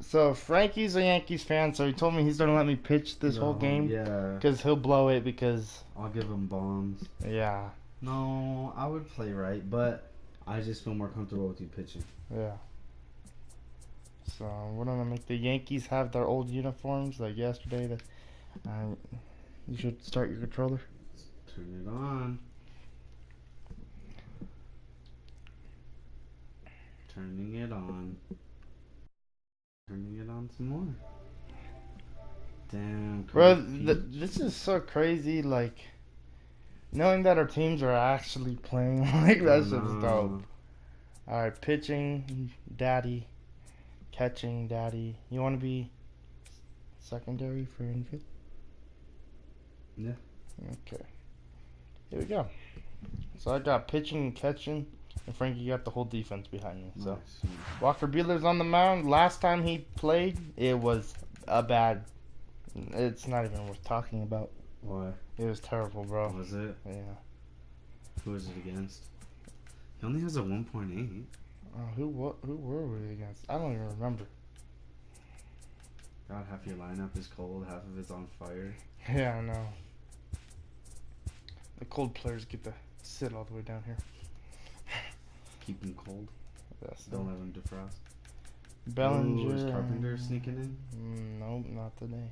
So Frankie's a Yankees fan, so he told me he's gonna let me pitch this whole game. Yeah. Because he'll blow it because... I'll give him bombs. Yeah. No, I would play right, but I just feel more comfortable with you pitching. Yeah. So we're gonna make the Yankees have their old uniforms like yesterday. You should start your controller. Turn it on. Turning it on. Turning it on some more. Damn. Bro, this is so crazy. Like, knowing that our teams are actually playing, like, that's just dope. Alright, pitching, daddy. Catching, daddy. You want to be secondary for infield? Yeah. Okay. Here we go. So I got pitching and catching, and Frankie got the whole defense behind me. So Nice. Walker Buehler's on the mound. Last time he played, it was a bad. It's not even worth talking about. Why? It was terrible, bro. Was it? Yeah. Who is it against? He only has a 1.8. Who were we against? I don't even remember. God, half your lineup is cold, half of it's on fire. Yeah, I know. The cold players get to sit all the way down here. Keep them cold. Yes. Don't let them defrost. Bellinger. Ooh, is Carpenter sneaking in? Nope, not today.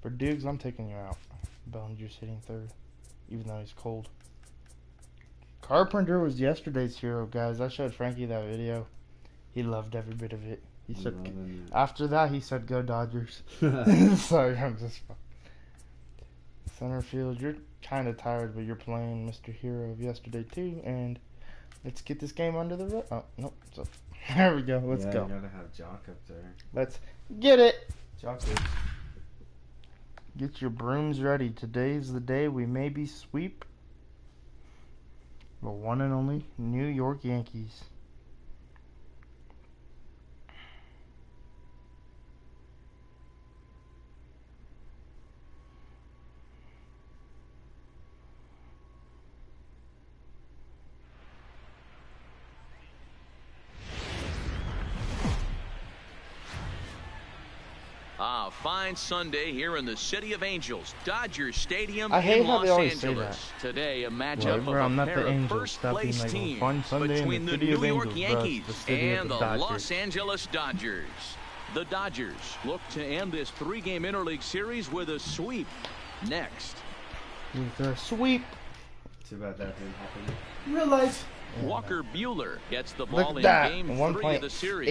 For Dukes, I'm taking you out. Bellinger's hitting third, even though he's cold. Carpenter was yesterday's hero, guys. I showed Frankie that video. He loved every bit of it. He said, after that, he said, "Go Dodgers." Sorry, I'm just. Center field, you're kind of tired, but you're playing Mr. Hero of yesterday too. And let's get this game under the road. Oh nope. So there we go. Let's go. You gotta have Jock up there. Let's get it. Jock. Get your brooms ready. Today's the day we maybe sweep the one and only New York Yankees. Fine Sunday here in the City of Angels, Dodger Stadium I hate in how Los they always Angeles. Say that. Today, a matchup bro, I'm of a not pair the of Angels. first-place Like teams fun Sunday between in the City New of York Angels, Yankees and the Los Angeles Dodgers. The Dodgers look to end this three-game interleague series with a sweep next. With a sweep. Too bad that didn't happen. Real life. Walker Buehler gets the ball Look in at that. game 3 of the series.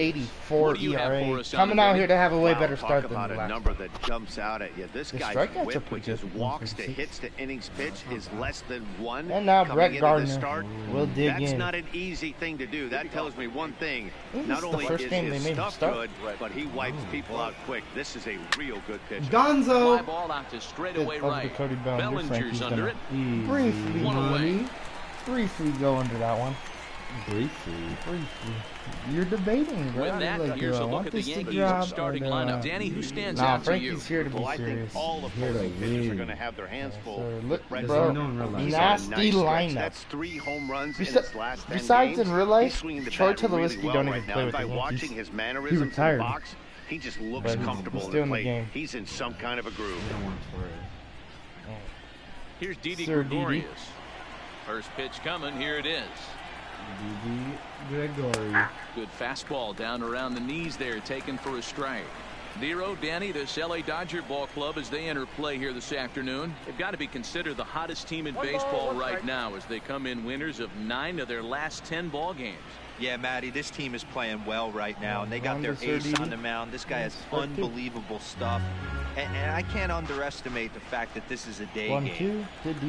1.84 ERA. Coming out here to have a way better start than the last. Talk about a number that jumps out at you. This guy's whip, which is walks to hits to innings pitch, is less than 1. And now Brett Gardner will dig in. That's not an easy thing to do. That tells me one thing. Not only is his stuff good, but he wipes people out quick. This is a real good pitcher. Gonzo. Fly ball out to straightaway right. Bellinger's under it. Briefly, One away. Briefly go under that one. Briefly. You're debating, bro. With that, like, here's a I look want at the this to Yankees drop, starting or, lineup. Danny, who stands nah, out to you? Frankie's here to be Well, I serious. think all opposing pitchers are going to have their hands full. Look, Brett bro, Gardner, he's nasty on a nice lineup. That's 3 home runs in his last 10 Besides games. in real life, He's swinging the Troy bat really Tulowitzki well don't right even now. play with By the watching Yankees. his He mannerisms in retired. the box, he just looks But comfortable he's in still the in the plate. game. He's in some kind of a groove. You don't want Torres. Here's Didi Sir Gregorius. Didi. First pitch coming. Here it is. Didi Gregory. Good fastball down around the knees there, taken for a strike. Nero, Danny, this LA Dodger ball club as they enter play here this afternoon. They've got to be considered the hottest team in baseball right now as they come in winners of 9 of their last 10 ball games. Yeah, Matty, this team is playing well right now, and they got their ace on the mound. This guy has unbelievable stuff, and I can't underestimate the fact that this is a day game.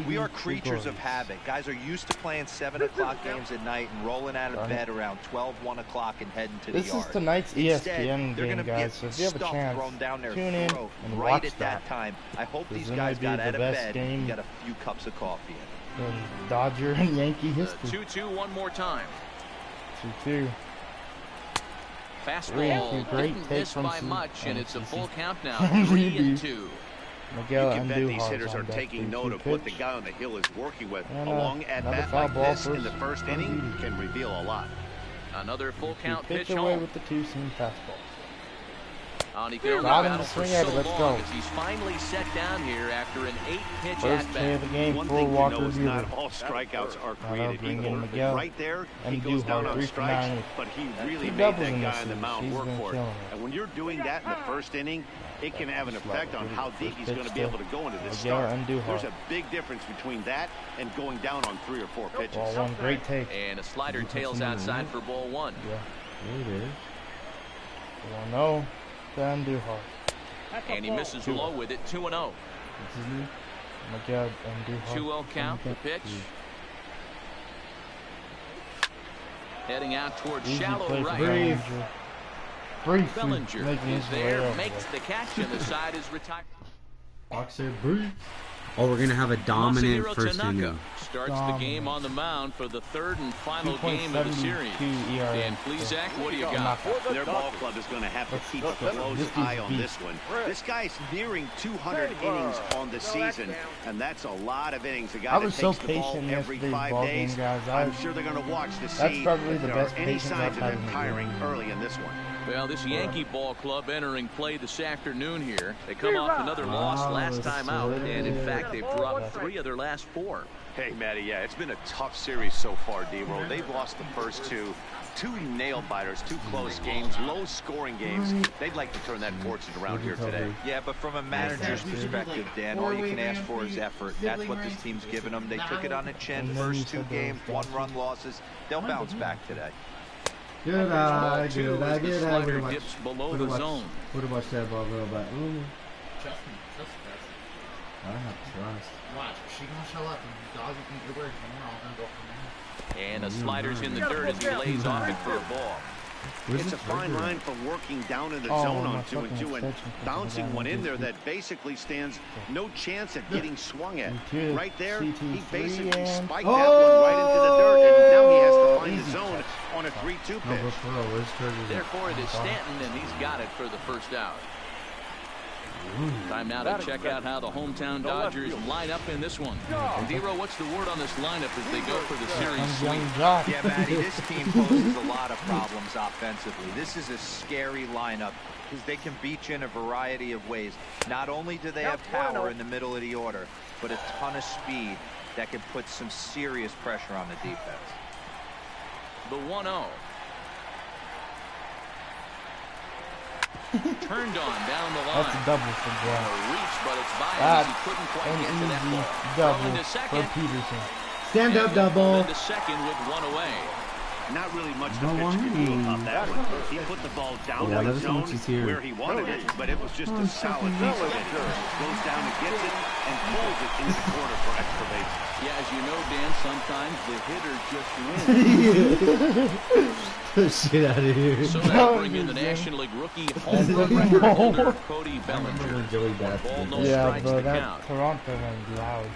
We are creatures of habit. Guys are used to playing 7 o'clock games at night and rolling out of bed around 12, 1 o'clock and heading to the yard. This is tonight's ESPN game, guys, so if you have a chance, thrown down their tune in throat and right watch at that time. I hope these This guys might got be out the of best bed game and got a few cups of coffee in. in Dodger and Yankee history. 2-2 one more time. 2-2. Fastball Great didn't take miss from by C- much, and it's a full count now. Maybe. 3-2. Miguel You can bet these Andujar's hitters are on that taking 3-2 note of what the pitch. guy on the hill is working with. And, A long at another bat foul like ball this in the first first from inning Didi. can reveal a lot. Another full count Pitch pitch away home. with the 2-seam fastball. And he can only battle for so long as he's finally set down here after an 8-pitch at-bat. One thing to know is not all strikeouts are created equal. Right there, he goes down on strikes, but he really made that guy on the mound work for it. And when you're doing that in the first inning, it can have an effect on how deep he's going to be able to go into this start. There's a big difference between that and going down on 3 or 4 pitches. Ball one, great take. And a slider tails outside for ball 1. Yeah, there it is. 1-0. Undo hard. And he misses low with it. 2-0. Oh my God, undo hard. 2-0 count. The pitch. Heading out towards shallow right. Bellinger is there, makes the catch, and the side is retired. Boxer brief. Oh, we're gonna have a dominant first inning. Starts the game on the mound for the 3rd and final game of the series. Dan Plesac, what do you got? Their ball club is going to have to keep a close eye on this one. This guy's nearing 200 innings on the season, and that's a lot of innings. A guy that takes the ball every 5 days. I'm sure they're going to watch to see if there are any signs of him tiring early in this one. Well, this Yankee ball club entering play this afternoon here. They come off another loss last time out, and in fact, they've dropped 3 of their last 4. Hey, Matty, yeah, it's been a tough series so far, D-Roll. They've lost the first 2 nail-biters, 2 close games, low-scoring games. They'd like to turn that fortune around here today. Yeah, but from a manager's perspective, Dan, all you can ask for is effort. That's what this team's given them. They took it on the chin. First 2 games, 1-run losses. They'll bounce back today. Good eye, good eye, good eye. Slider dips below the zone. Would have watched that ball go back. Trust me, trust us. I have trust. Watch, she gonna show up and dog can get away from her. All gonna go from there. And a slider's in the dirt as he lays off it for a ball. It's a fine line from working down in the zone on 2-2 and bouncing one in there that basically stands no chance at getting swung at. Right there, he basically spiked that one right into the dirt, and now he has to find the zone on a 3-2 pitch. Therefore, it is Stanton, and he's got it for the first out. Time now to check out how the hometown Dodgers line up in this one. Dero, what's the word on this lineup as they go for the series sweep? Yeah, Matty, this team poses a lot of problems offensively. This is a scary lineup because they can beat you in a variety of ways. Not only do they have power in the middle of the order, but a ton of speed that can put some serious pressure on the defense. The 1-0. Turned on down the line. That's a double for John. Reach, but it's by as he couldn't quite get to that ball. Double for Peterson. Stand up double. Into second with 1 away. Not really much to pitch could do about that one. He put the ball down in the zone where he wanted it, but it was just a solid piece of it. Goes down and gets it and pulls it into the corner for extra base. Yeah, as you know, Dan, sometimes the hitter just wins. The shit out of here. So that'll bring in the National League rookie home run record holder, Cody Bellinger. Ball no strikes to count. Toronto went loud.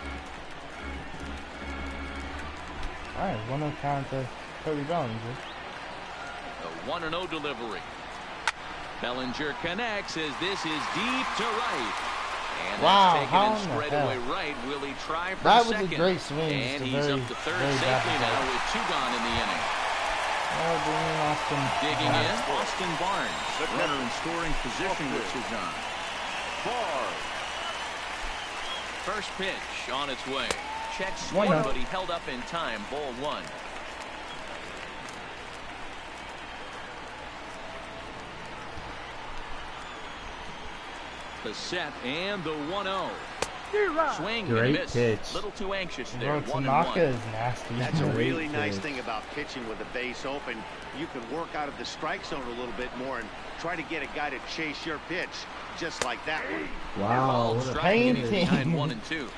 Alright, 1-0 count to Cody Bellinger. The 1-0 delivery. Bellinger connects as this is deep to right. And that's taken in straight away right. Will he try for that the second? Was a great swing. And he's up to third safely now with 2 gone in the inning. Digging in, Austin Barnes. Runner in scoring position with 2 gone. First pitch on its way. Check swing, but he held up in time. Ball 1. The set and the 1-0. Swing and miss. Pitch. Little too anxious there. Tanaka is nasty. That's a really nice thing about pitching with the base open. You can work out of the strike zone a little bit more and try to get a guy to chase your pitch, just like that one. Wow, what a painting. 1 and 2.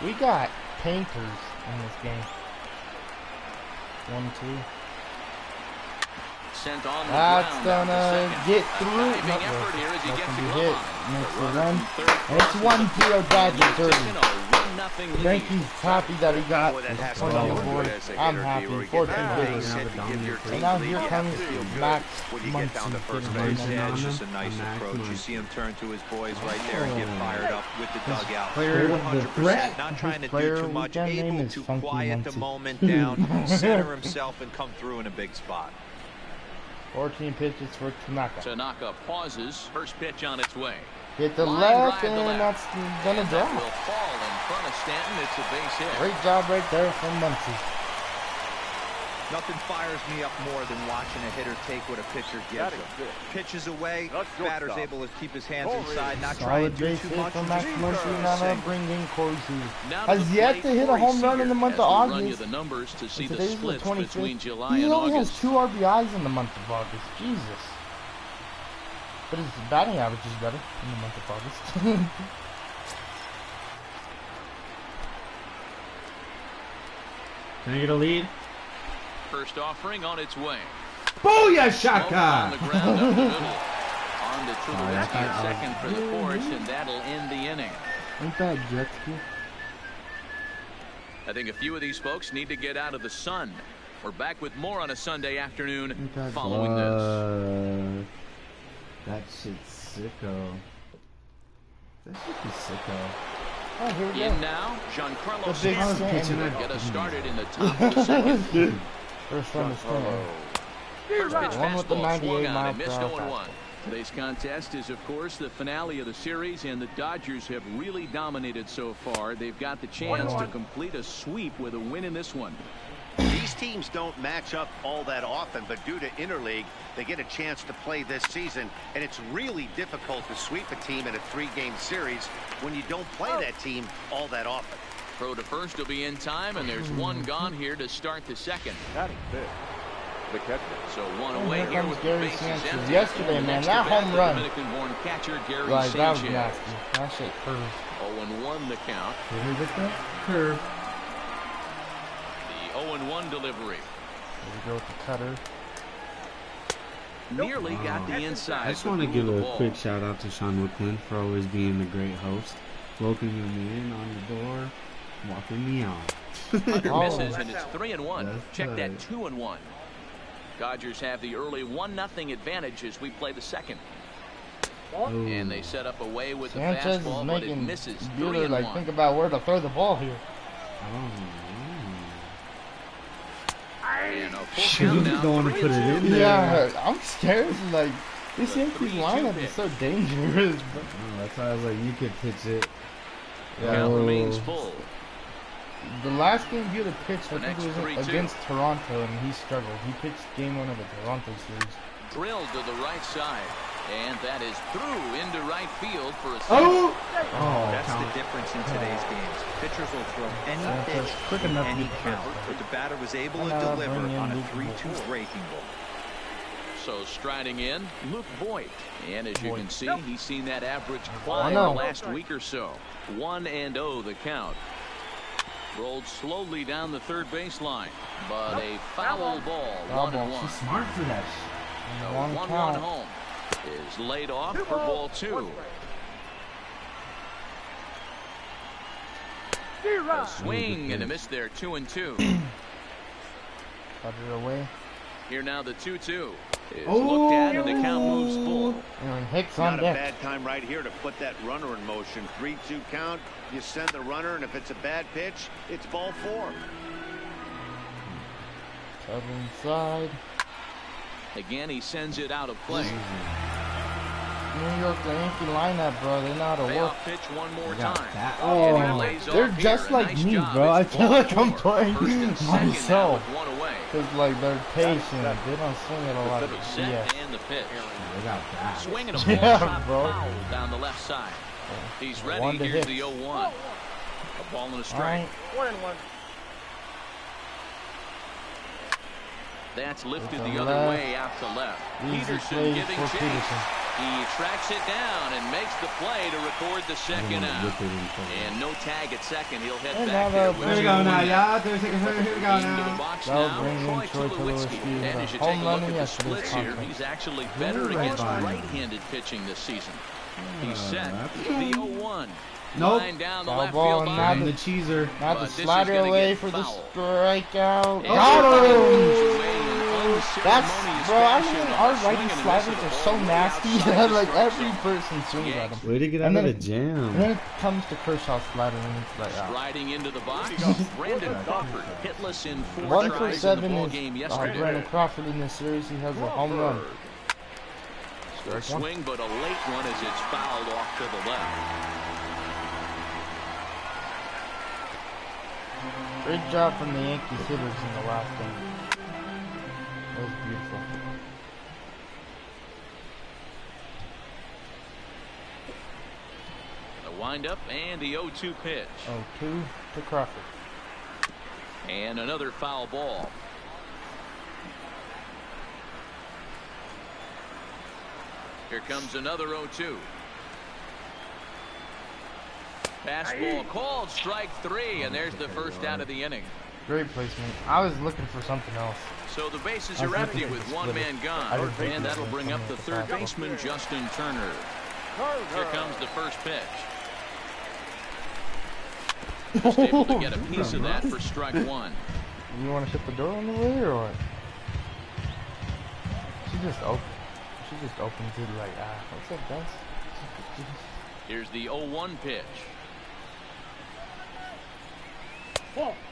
We got painters in this game. 1-2. Sent on the That's ground gonna get through. Effort here as he gets the hit. Makes the run. It's 1-0 Dodgers early. Yankees happy that he got his point on the board. I'm happy. 14 hitters. And now here comes Max Muncy. It's just a nice approach. You see him turn to his boys right there and get fired up with the dugout. Player of the threat. Not trying to do too much. Able to quiet the moment down, center himself, and come through in a big spot. 14 pitches for Tanaka. Tanaka pauses. First pitch on its way. Hit the Line left, drive to and left. that's gonna drop. That will fall in front of Stanton. It's a base hit. Great job right there from Muncie. Nothing fires me up more than watching a hitter take what a pitcher gives him. Pitches away, batter's able to keep his hands inside, not try and do too much. From Max Muncie, now bring in Corey has yet to hit a home run in the month of August. The numbers to see the Today's the splits 25th. between July He and only August. has 2 RBIs in the month of August. Jesus. But his batting average is better in the month of August. Can I get a lead? First offering on its way. Booyah, On shaka! the ground up the middle. On to Tulowitzki at second for the force, and that'll end the inning. Ain't that jet ski? I think a few of these folks need to get out of the sun. We're back with more on a Sunday afternoon following this. That shit's sicko. That shit be sicko. Oh, here we go. In now, Giancarlo The big Stanton stand. will get us started in the top of the second. First one to stand. First pitch One with the fastball swung 98 on mile and missed per hour 0-1. Today's contest is, of course, the finale of the series, and the Dodgers have really dominated so far. They've got the chance to complete a sweep with a win in this one. These teams don't match up all that often, but due to interleague, they get a chance to play this season, and it's really difficult to sweep a team in a 3-game series when you don't play that team all that often. Throw to first will be in time, and there's one gone here to start the second. The catcher. So one Oh, away here here comes with the Gary bases Sanchez. empty. Yesterday, And man, next that to bat, home the run. Dominican-born catcher Gary Like, that was Sanchez. nasty. That shit curved. 0-1 the count. Curve. The 0-1 delivery. Here we go with the cutter. Nearly got the inside. I just want to give a quick shout out to Sean Wicklund for always being the great host, welcoming me in on the door, walking me out. Under misses, and it's 3-1. That's Check that good. 2-1. Dodgers have the early 1-0 advantage as we play the second. Ooh. And they set up away with Sanchez the fastball, is but it making misses. Bueller 3-1. like think about where to throw the ball here. And a full Shoot, count you now, don't want to put it 3-2. in there. Yeah, I'm scared. Like this The Yankees 3-2 lineup pitch. is so dangerous. Bro. Oh, that's why I was like, you could pitch it. Count Oh. remains full. The last game Bueller pitched, I The think it next was 3-2. against Toronto, and he struggled. He pitched game 1 of the Toronto series. Drilled to the right side. And that is through into right field for a single. Oh, That's count. the difference in today's games. Pitchers will throw any Sanchez pitch, quick enough to any get count, first. but the batter was able to And now deliver bring in on a Luke 3-2 Voigt. breaking ball. So striding in, Luke Voigt. And as you Voigt. can see, he's seen that average climb the last week or so. 1-0 the count. Rolled slowly down the third baseline, but a foul ball. Foul ball. 1-1. She's smart for that. The One 1-1 count. home is laid off for ball 2. A swing and a miss there, 2-2. Cut it away. Here now the 2-2 is Oh. looked at and the count moves full. And Hicks on Not a deck. bad time right here to put that runner in motion. 3-2 count. You send the runner, and if it's a bad pitch, it's ball 4. Cut inside. Again, he sends it out of play. New York, the Yankee lineup, bro. They know how to work. Payoff pitch one more Got time. that. And he Oh, lays they're off just here. A like nice me, job. bro. I It's feel ball like I'm 4. playing First and second now myself. with one away. Cause like they're patient. They don't swing it a lot. He's set Yeah. and the pitch. They got that. Swinging a ball Yeah, shot bro. foul down the left side. He's ready. One to Here's hit. the 0-1. A ball and a All strike. right. That's lifted To the the other left. way out to left. Easy Peterson plays giving for chase. Peterson. He tracks it down and makes the play to record the second out. And no tag at second. He'll head And back now there. they'll with Here we two go on now, net. y'all. 30 seconds. Here we go Into the now. box That'll now, bring in Troy Troy Tulowitzki. Tulowitzki with And a as you home take a run look in at the yesterday's splits here, conference. he's actually better Ooh, against right. right-handed pitching this season. He's set. that's- The 0-1. Nope. Line down the Foul left ball field and line. And the cheeser. Now But the this is slider gonna away get for the foul. strikeout. And Got moves him! away in unceremonious bro, I fashion. mean, our righty sliders are so nasty that like every person swings at them. Way to get out of the jam. And then it comes to Kershaw's slider and it's like, striding into the box, Brandon Crawford hitless in 4 1 for tries 7 in the ball is game yesterday. Brandon Crawford in this series. He has a home run. A swing, but a late one as it's fouled off to the left. Great job from the Yankees hitters in the last game. That was beautiful. The windup and the 0-2 pitch. 0-2 to Crawford. And another foul ball. Here comes another 0-2. Fastball called, strike 3, and there's the first out of the inning. Great placement. I was looking for something else. So the bases are empty with one man gone, and that'll bring up the third baseman, Justin Turner. Here comes the first pitch. Just able to get a piece of that for strike 1. You want to shut the door on the way or what? She just opens it like, what's up, guys? Here's the 0-1 pitch.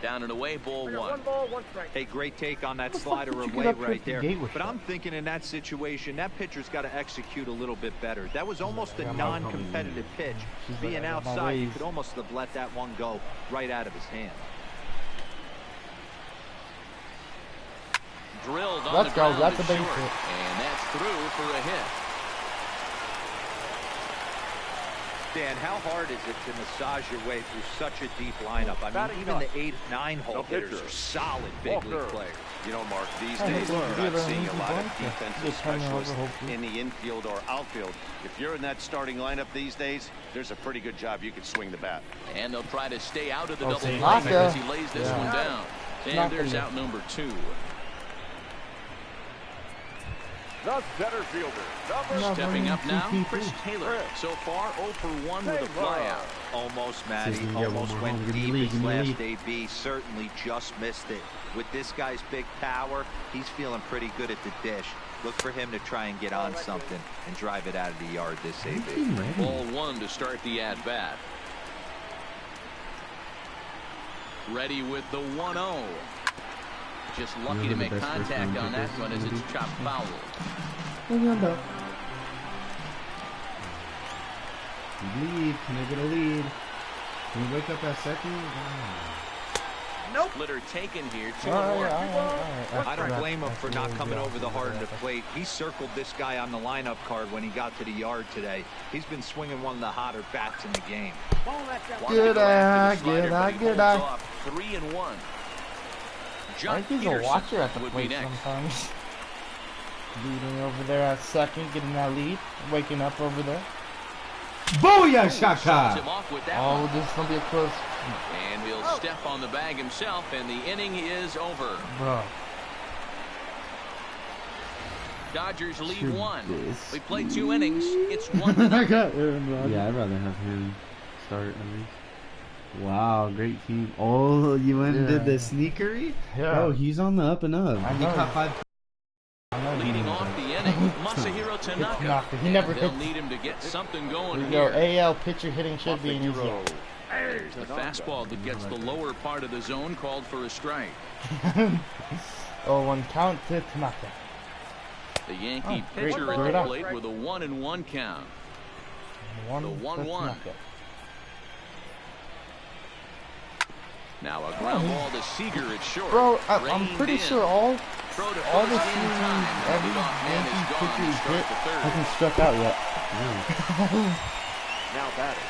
Down and away, ball 1. Hey, great take on that slider away right there. But I'm thinking in that situation, that pitcher's got to execute a little bit better. That was almost a non-competitive pitch. Being outside, you could almost have let that one go right out of his hand. Drilled on Let's the go. ground That's a to base short, hit. and that's through for a hit. Dan, how hard is it to massage your way through such a deep lineup? I mean, even the 8-9 hole hitters are solid big league players. You know, Mark, these days we're not seeing a lot of defensive specialists in the infield or outfield. If you're in that starting lineup these days, there's a pretty good job you can swing the bat. And they'll try to stay out of the double play Naka. as he lays this one down. And there's out number 2. The center fielder, Stepping up now, Chris Taylor. So far, 0 for 1 with a flyout. Almost, Matty. Almost went deep his last AB. Certainly just missed it. With this guy's big power, he's feeling pretty good at the dish. Look for him to try and get on something and drive it out of the yard this AB. Ball 1 to start the at-bat. Ready with the 1-0. Just lucky to make contact on that one as it's chopped foul. Lead. Can I get a lead? Can we wake up at second? Nope. Splitter taken here. 2 I don't blame him for not coming over the hard to plate. He circled this guy on the lineup card when he got to the yard today. He's been swinging one of the hotter bats in the game. Good eye. 3-1. Yankees a watcher at the plate sometimes. Leading over there at second, getting that lead, waking up over there. Booyah, Shaka! Oh, this is gonna be a close. And he'll step on the bag himself, and the inning is over. Bro. Dodgers lead 1. We played 2 innings. It's 1-0. Yeah, I'd rather have him start at least. Wow, great team. Oh, you went and did the sneakery? Yeah. Oh, he's on the up and up. I He know. caught 5. Leading off the inning, Masahiro Tanaka. He never They'll hits. need him to get something going Yo, here. AL pitcher hitting should be an easy. There's the fastball that gets the lower part of the zone, called for a strike. 0-1 count to Tanaka. The Yankee pitcher at the plate with a 1-1 count. The 1-1. Now a ground ball to Seager at short. Bro, I'm pretty sure all the series, every Yankee pitcher he's hit hasn't struck out yet. now batting,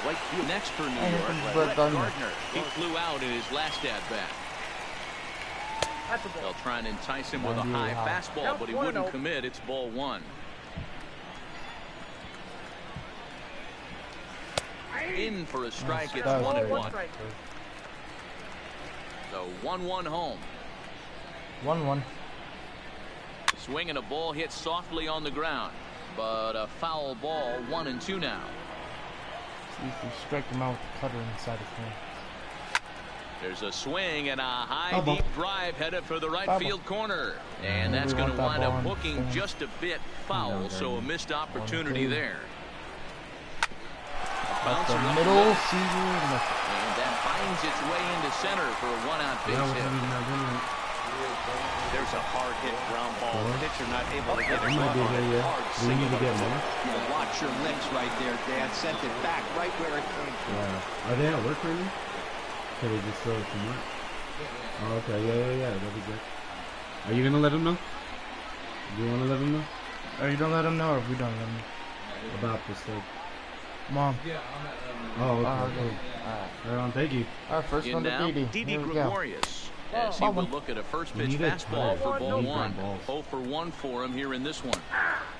right field. Next for New York, Brett Gardner. He flew out in his last at-bat. They'll try and entice him with a high fastball, but he wouldn't commit. It's ball 1. In for a strike. It's 1-1. So 1-1 home. 1-1. Swing and a ball hit softly on the ground, but a foul ball. 1-2 now. See if we strike him out with the cutter inside his hand. There's a swing and a high deep drive headed for the right field corner. And that's going to wind up hooking just a bit foul, so a missed opportunity there. Bouncer the middle, and that finds its way into center for a one-out base hit. There's a hard hit ground ball. The pitcher not able to get it. We need to get more. Watch your lips right there, Dan. Sent it back right where it came from. Yeah. Are they at work right now? Can they just throw it from work? Oh, okay. Yeah. That'll be good. Are you gonna let them know? Do you want to let them know? Are you gonna let them know, or we don't let them know? About this thing. Mom. Oh, okay. Alright. Right on, thank you. Our first one to Didi. Didi Gregorius. As he will look at a first pitch fastball for ball one. 0 for 1 for him here in this one.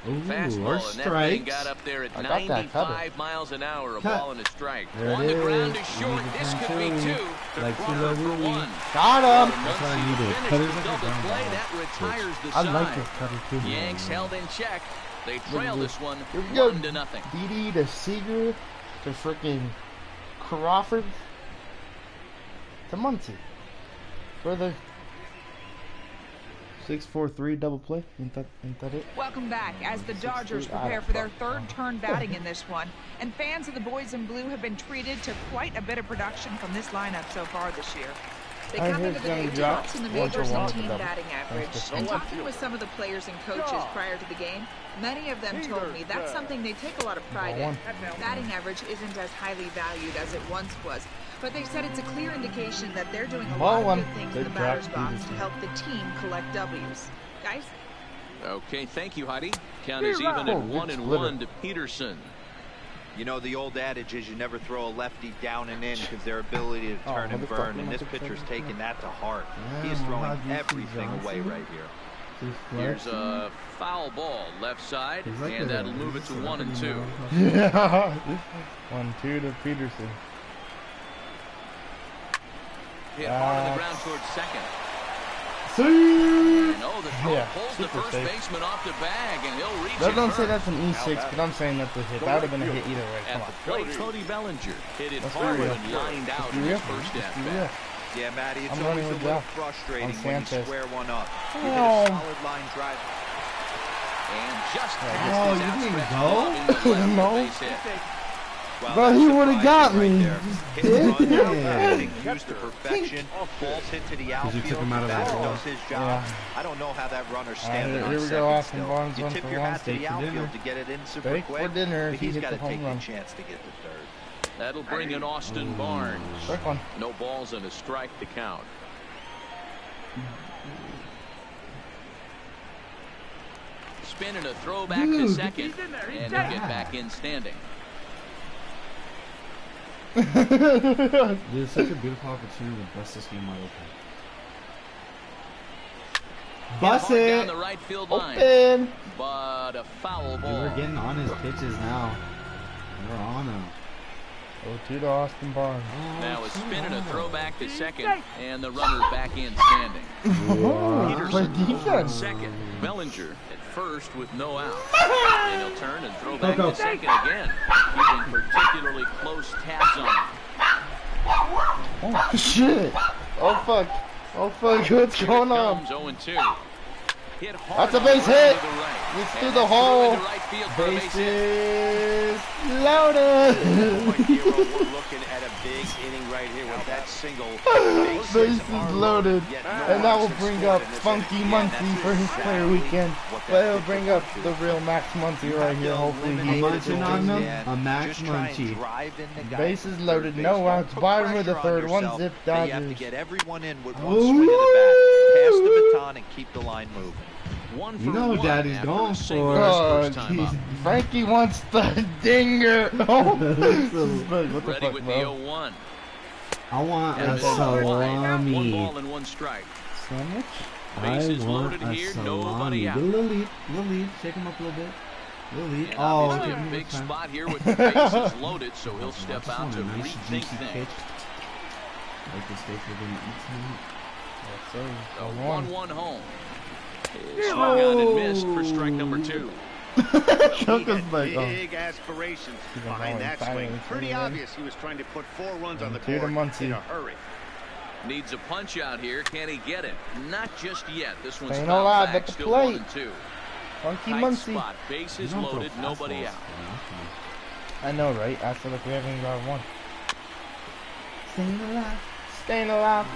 Ooh, fastball, and that thing got up there at 95 miles an hour, a ball and a strike. On the ground is short. This could be 2. Like for 1. Got him! That's what I needed. Cutters like Double a play, that retires the side. I like this cutter too. Yanks held in check. They trail this one 1-0. Didi to Seager to freaking Crawford to Muncie for the 6-4-3 double play. Ain't that it? Welcome back as the Dodgers prepare for their third turn batting in this one. And fans of the boys in blue have been treated to quite a bit of production from this lineup so far this year. They come into the day tops in the majors in team batting average. And talking with some of the players and coaches prior to the game, many of them told me that's something they take a lot of pride in. Batting average isn't as highly valued as it once was, but they said it's a clear indication that they're doing a lot of good things in the batter's box to help the team collect W's. Guys? Okay, thank you, Heidi. Count is even at 1-1 to Peterson. You know, the old adage is you never throw a lefty down and in because their ability to turn and burn, and this pitcher's taking that to heart. He is throwing everything away right here. Here's a foul ball left side, and that'll move it to 1-2. Yeah, 1-2 to Peterson. Hit hard on the ground towards second. See? No, the throw pulls the first baseman off the bag, and he'll reach it. Don't say that's an E6, but I'm saying that's a hit. That would have been a hit either way. Come on. At the plate, Cody Bellinger hit it hard and lined out in his first at-bat. Yeah, Matty, it's always a little frustrating when you square one up. You hit Oh. a solid line drive. And just Oh, you didn't go? No. Well, but he would have got me. Hit and run now, batting used to perfection. Balls hit to the outfield. You took him out of the Batter ball. does his job. I don't know how that runner's standing on here we second go, Austin still. Barnes, You 1 tip for your 1. hat to the Steak for outfield dinner. to get it in super Steak quick. for dinner But if he he's hits got to the home take the run. chance to get the third. That'll bring in Austin Barnes. Strike one. No balls and a strike to count. Spin and a throw back to second, and he'll get back in standing. It's such a beautiful opportunity to bust this game wide open. Bust it! Down the right field line. Open! But a foul ball. Dude, we're getting on his pitches now. We're on him. 0-2 to Austin Barnes. Now a spin and a throw back to second, and the runner back in standing. Play defense. Second, Bellinger at first with no out. And he'll turn and throw back to second again, keeping particularly close tabs on him. Oh shit! Oh fuck! Oh fuck! What's going on? 0-2. That's a base hit. It's through the hole. Bases loaded. We're looking at a big inning right here with that single. Bases loaded, and that will bring up Funky Muncie for his player weekend. But it'll bring up the real Max Muncie right here. Hopefully he hits it on them. A Max Muncie. Bases loaded, no outs. Bottom of the third, 1-0 Dodgers. You have to get everyone in with one swing of the bat. Pass the baton and keep the line moving. You know what Daddy's going for. Oh, Frankie wants the dinger. Oh. What the Ready fuck, with bro? the 0-1. I want And a a salami. 1 salami. ball and 1 strike. Sandwich? Bases I want loaded a here, salami. nobody out. Get a little lead. Shake him up a little bit. Little lead. And Oh, obviously a big spot here with the bases loaded, so he'll step out to rethink things. Like the steak we're going to eat tonight. A 1-1 home. Swung on and missed for strike number 2. Big aspirations behind that swing. Pretty obvious he was trying to put 4 runs on the board in a hurry. Needs a punch out here. Can he get it? Not just yet. This one's Staying fouled alive back. at the Still plate. 1-2. Funky Tight Muncie. spot. Bases loaded. Nobody out. I know, right? I feel like we haven't got one. Staying alive. Staying alive.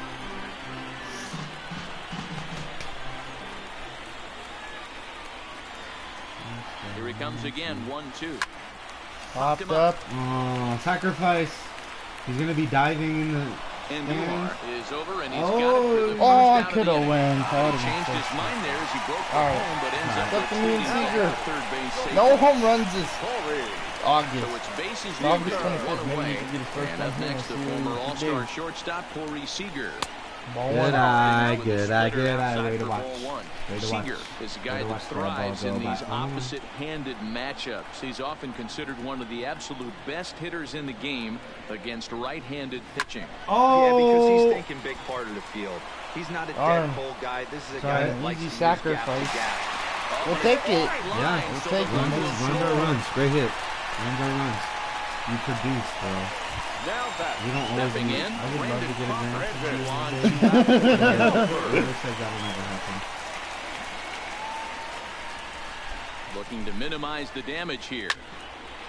Here he comes again. 1-2. Popped up. Oh, sacrifice. He's going to be diving in the... And Newhart is over, and he's got it for the first I out could of the have inning. went. He changed his mind there as he broke the home, but ends up Got the mean retreating out Seager. to third base safe. No home runs this August. So it's bases August loaded, 25th. one Maybe away. you can get his first And one up here. next, the See what former he can All-Star do. shortstop Corey Seager. Good eye, good eye, good eye. Way to For watch. ball one. Way to watch. Seager is a guy Way to that watch that ball thrives go in these back. opposite-handed matchups. He's often considered one of the absolute best hitters in the game against right-handed pitching. Yeah, because he's thinking big part of the field. He's not a dead-pull guy. This is a guy that likes to use sacrifice. gap. We'll take it. Yeah, we'll take it. Runs. Great hit. Runs. You produce, bro. Now that We don't always stepping need, in, I would love to get a Brandon Looks like that'll never happen. Looking to minimize the damage here.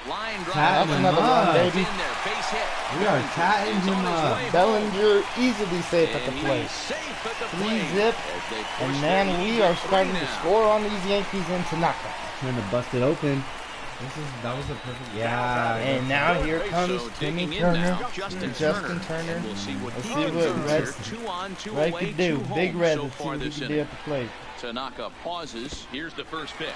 Line drive. Tatting him another up. one, baby. In there, base hit. We are tatting He's on him his up. way home. Bellinger easily safe at the And plate. he's safe at the 3 plate zip. as they push And their man, lead we to are 3 starting to now. score on these Yankees in Tanaka. Trying to bust it open. That was a perfect. Yeah. And now here comes So Timmy digging in Turner. now, Justin Turner. And we'll see what Let's he see can what do Red- here. 2 on, 2 Red away, could do. 2 Big home Red. so Let's see far what he this can do inning. at the plate. Tanaka pauses. Here's the first pitch.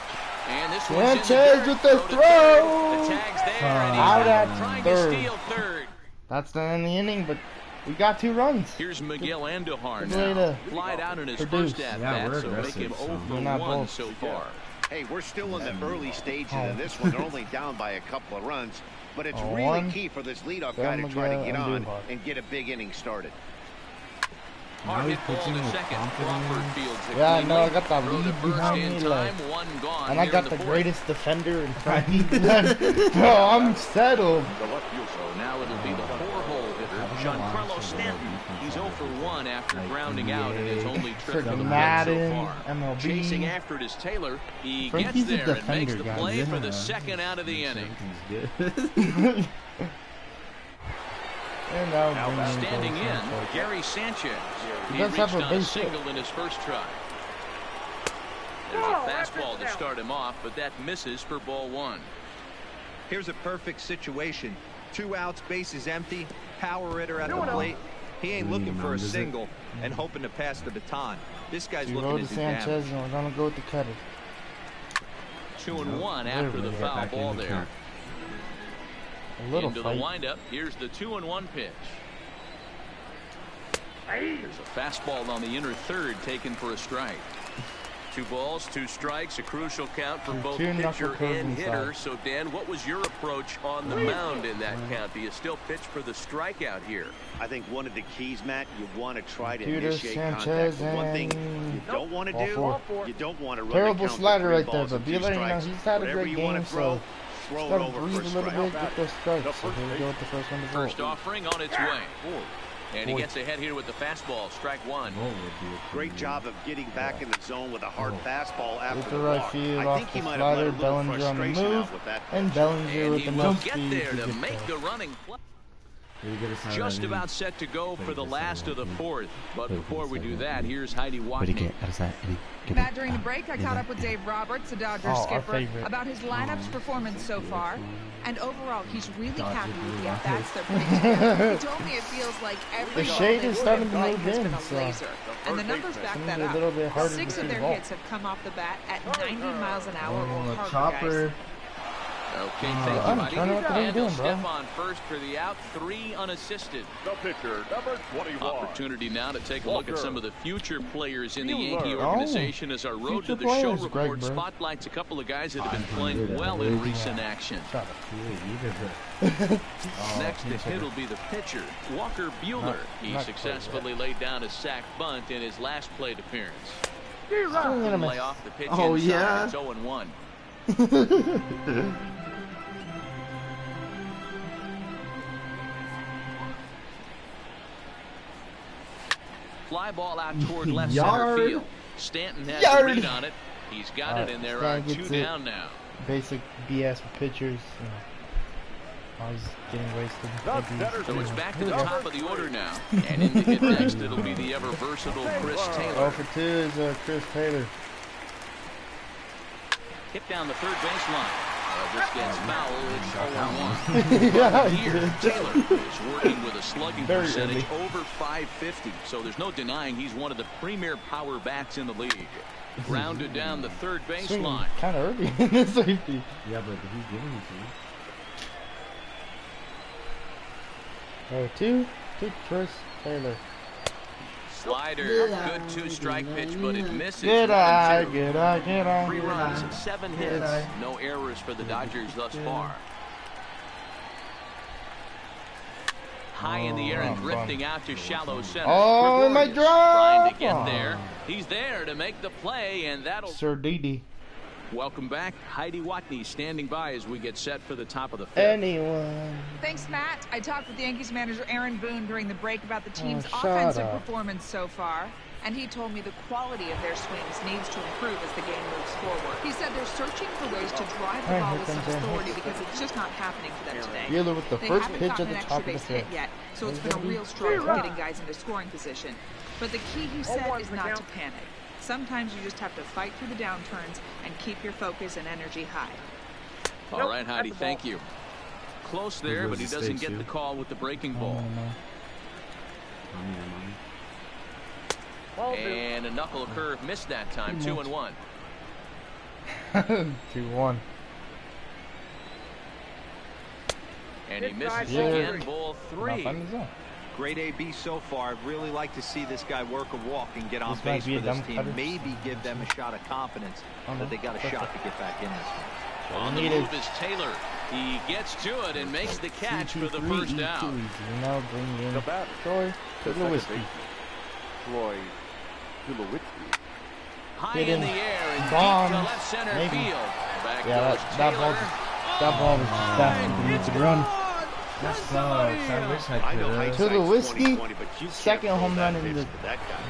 And this one's in the Sanchez dirt. with the to throw. third. The tag's there, and he's Out at trying third. to steal third. That's the end of the inning, but we got 2 runs. Here's Miguel Andujar Good way now. to Flied out in his produce. first at Yeah, bat, we're so make him aggressive, 0 so. for We're not 1 both. so far. Hey, we're still in the early stages of this one. They're only down by a couple of runs, but it's really One. key for this leadoff Then guy to try to Miguel get on Andujar. and get a big inning started. Hard hit ball pitching to with second. confidence. Crawford fields it Yeah, I cleanly. know. I got that Throw to lead first behind in me, time, like, 1 gone and I here got in the fourth. greatest defender in Frankie. No, I'm settled. So now it'll be the 4-hole hitter, Giancarlo Stanton. He's 0 for 1 after grounding out in his only trip to the Friggin' plate so Madden, far. MLB. Chasing after it is Taylor. He Frankie's gets a there and makes defender, the guys. play for the second out of the inning. Good. And now Standing in, Gary Sanchez. He does reached have a on a base hit. single in his first try. There's a fastball to start him off, but that misses for ball 1. Here's a perfect situation. 2 outs, bases empty, power hitter at the plate. He ain't looking for a single and hoping to pass the baton. This guy's You looking go to to do Sanchez, damage. and we're gonna go with the cutter. 2-1 after the foul ball there. A little Into fight. the windup. Here's the 2-1 pitch. There's a fastball on the inner third taken for a strike. 2 balls, 2 strikes, a crucial count for both Two knuckle pitcher curves and hitter. inside. So, Dan, what was your approach on the mound in that count? Do you still pitch for the strikeout here? I think one of the keys, Matt, you want to try to Computer, initiate Sanchez, contact. But one thing and you don't want to ball do, 4. you don't want to run Terrible the count to slider 3 right there, balls but and 2 Beeler, you know, strikes. he's had a Whatever great you want game, to throw, so throw it gotta over breathe for a a little strike. bit, get those strikes. So here we go with the first one to vote. First offering on its way. And he gets ahead here with the fastball. Strike 1. Great job of getting back in the zone with a hard fastball after With the the right walk. field I off think the he might have let a slider, little Bellinger on the frustration move, out with that. and Bellinger And with he the will no get speed there to to get make there. the running play. Just Just about set to go for the last of the 4th. But before we do that, here's Heidi Watney. Matt, during the break, I caught up with Dave Roberts, the Dodgers our skipper, favorite. about his lineup's performance so far. And overall, he's really happy with the at-bats they're putting together. He told me it feels like every The ball shade they've is put starting in to play move has in, been a so laser. And the numbers back seems that a little bit up. harder 6 to of their see ball. hits have come off the bat at 90 miles an hour or harder, Chopper. guys. Okay, thank you, I'm Heidi. trying to know what And you're he'll doing, bro. step on first for the out, 3 unassisted. The pitcher, number 21. Opportunity now to take a look at some of the future players in the Yankee Oh, organization as our Road to future the Show players, Greg, report bro. spotlights a couple of guys that have been playing well in recent action. Shut Next to hit will be the pitcher, Walker Buehler. He not successfully laid down a sac bunt in his last plate appearance. gonna miss. Lay off the pitch Oh, inside. yeah? It's 0-1. fly ball out toward left center field. Stanton has the lead on it. He's got it, and there are 2 down now. Basic BS with pitchers. I was getting wasted. So it's back to the top of the order now. And in to hit next, it'll be the ever-versatile Chris Taylor. 0 for 2 is Chris Taylor. Hit down the third baseline. This gets foul. It's 0-1. Here, Taylor is working with a slugging percentage over .550. So there's no denying he's one of the premier power bats in the league. Grounded down the third baseline. Kind of early in the safety. Yeah, but he's giving it to him. 0-2 to Chris Taylor. Slider, good 2-strike pitch, but it misses. Good eye. 3 runs, 7 hits, no errors for the Dodgers thus far. High in the air and drifting out to shallow center. Oh, my drop! Trying to get there. He's there to make the play, and that'll... Sir Didi. Welcome back. Heidi Watney standing by as we get set for the top of the 5th. Anyone. Thanks, Matt. I talked with Yankees manager Aaron Boone during the break about the team's offensive performance so far, and he told me the quality of their swings needs to improve as the game moves forward. He said they're searching for ways to drive the ball with some authority because it's just not happening for them today. Wheeler with the first pitch at the top of the 5th. Yet, so it's been a real struggle getting guys into scoring position. But the key, he said, is not to panic. Sometimes you just have to fight through the downturns and keep your focus and energy high. All right, Heidi, thank you. Close there, but he doesn't get the call with the breaking ball. And a knuckle curve missed that time, 2-1. 2-1. And he misses again, ball 3. Great AB so far. I'd really like to see this guy work a walk and get on base for this team. Maybe give them a shot of confidence that they got a shot to get back in this one. On the move is Taylor. He gets to it and makes the catch for the first out. Now bring in the batter, Troy Tulowitzki. High in the air and deep to left center field. Back goes Taylor. That ball was just fast. He needs to run. That sucks. I wish I could. Tulowitzki, second home run in the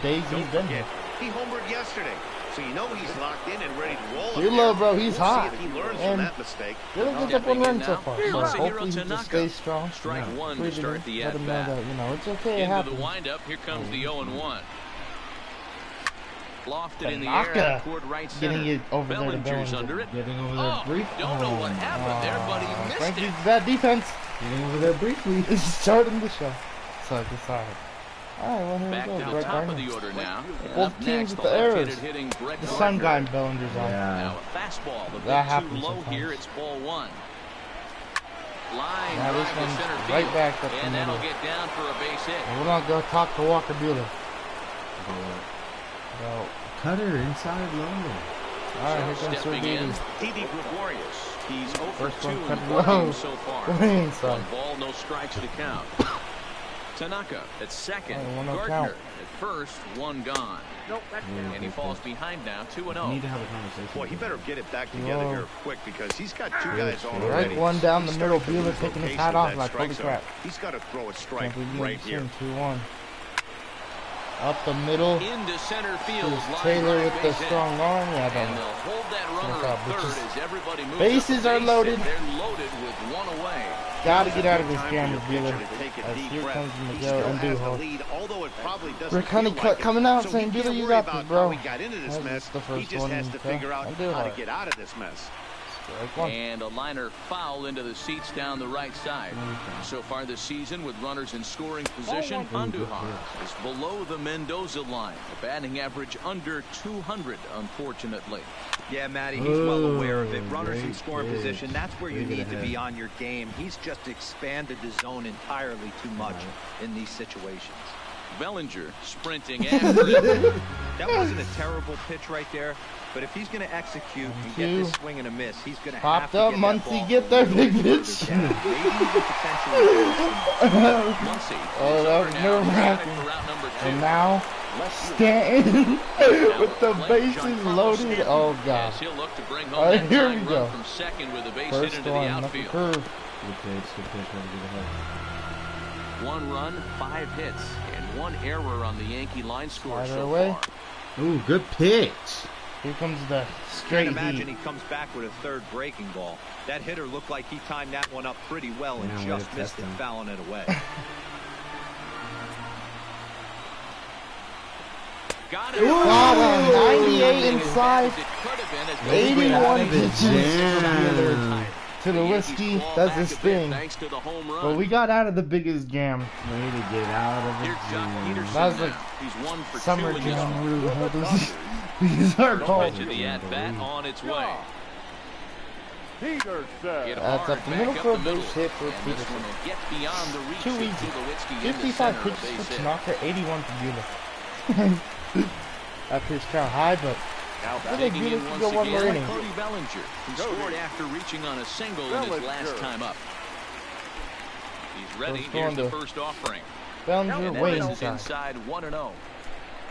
days he's been here. He homered yesterday, so you know he's locked in and ready to roll. Tulo, bro, he's hot. See if he learns from that mistake. Tulo gets up one run so far. So hopefully he just stays strong. Strike one to start the at bat. It's okay. It happens. Into the windup. Here comes the 0-1. Lofted in the air toward right center. Getting it over there to Bellinger's under it. Getting over there briefly. Don't know what happened there, but he missed Frankie's it. bad defense. Getting over there briefly. He's starting the show. So I decided. Alright, well, here Back we go. to the top of the order now. Both teams with the errors. The sun guy in Bellinger's on. Now a fastball. The that bit too low sometimes. here. It's ball 1. Line now this drive to one's center field. right back up the And middle. that'll get down for a base hit. We're not going to talk to Walker Buehler. Well, Cutter inside low. Alright, here comes Sir Didi. Didi Gregorius. He's 0 for First 2 one in cut the low. game so far. Inside. 1 ball, no strikes to count. Tanaka at second. Gardner Gardner at first, 1 gone. And he falls behind now, 2-0. Need to have a conversation. Boy, he better get it back together here quick because he's got 2 guys on already. Right one down the He's middle. starting to Buehler lose taking his location hat of off that like, holy strike crap. zone. He's got to throw a strike Can't believe right he's here. 2-1. Up the middle. Into center field. Taylor with the strong arm. Yeah, And they'll hold that runner at third as everybody moves. Bases are loaded. They're loaded with 1 away. Gotta get out of this camera, Buehler. As here comes Miguel and Duhol. Rick Honeycutt coming out saying, Buehler, you got this, bro. That's the first he just one. has to figure out how to get out of this mess. And a liner foul into the seats down the right side. So far this season, with runners in scoring position, Andujar is below the Mendoza line. A batting average under 200, unfortunately. Yeah, Matty, he's well aware of it. Runners in scoring position, that's where you need to be on your game. He's just expanded the zone entirely too much in these situations. Bellinger sprinting after it. That wasn't a terrible pitch right there, but if he's going to execute and get this swing and a miss, he's going to have to up, Muncy, get that big pitch. Oh, that was nerve-wracking. And now, Stanton with the bases loaded. Oh, God. All right, here we go. First one, knuckle curve. Good pitch, good pitch. 1 run, 5 hits. And one error on the Yankee line score so away. far. Ooh, good pitch. Here comes the straight Can't imagine heat. he comes back with a third breaking ball. That hitter looked like he timed that one up pretty well and just missed it, fouling it away. Got it. Got him. 98 inside. 81 pitches to the whiskey. That's his thing. But we got out of the biggest jam. Way to get out of the jam. That was like summer jam. These are called. The at-bat on its way. That's up the middle for a base hit for Peterson. 2 easy. 55 pitches for Tanaka, 81 for Buehler. That pitch count high, but I think Buehler can go one more inning. Cody Bellinger, who scored after reaching on a single in his last time up. He's ready. Here's the first offering. Bellinger way inside 1-0.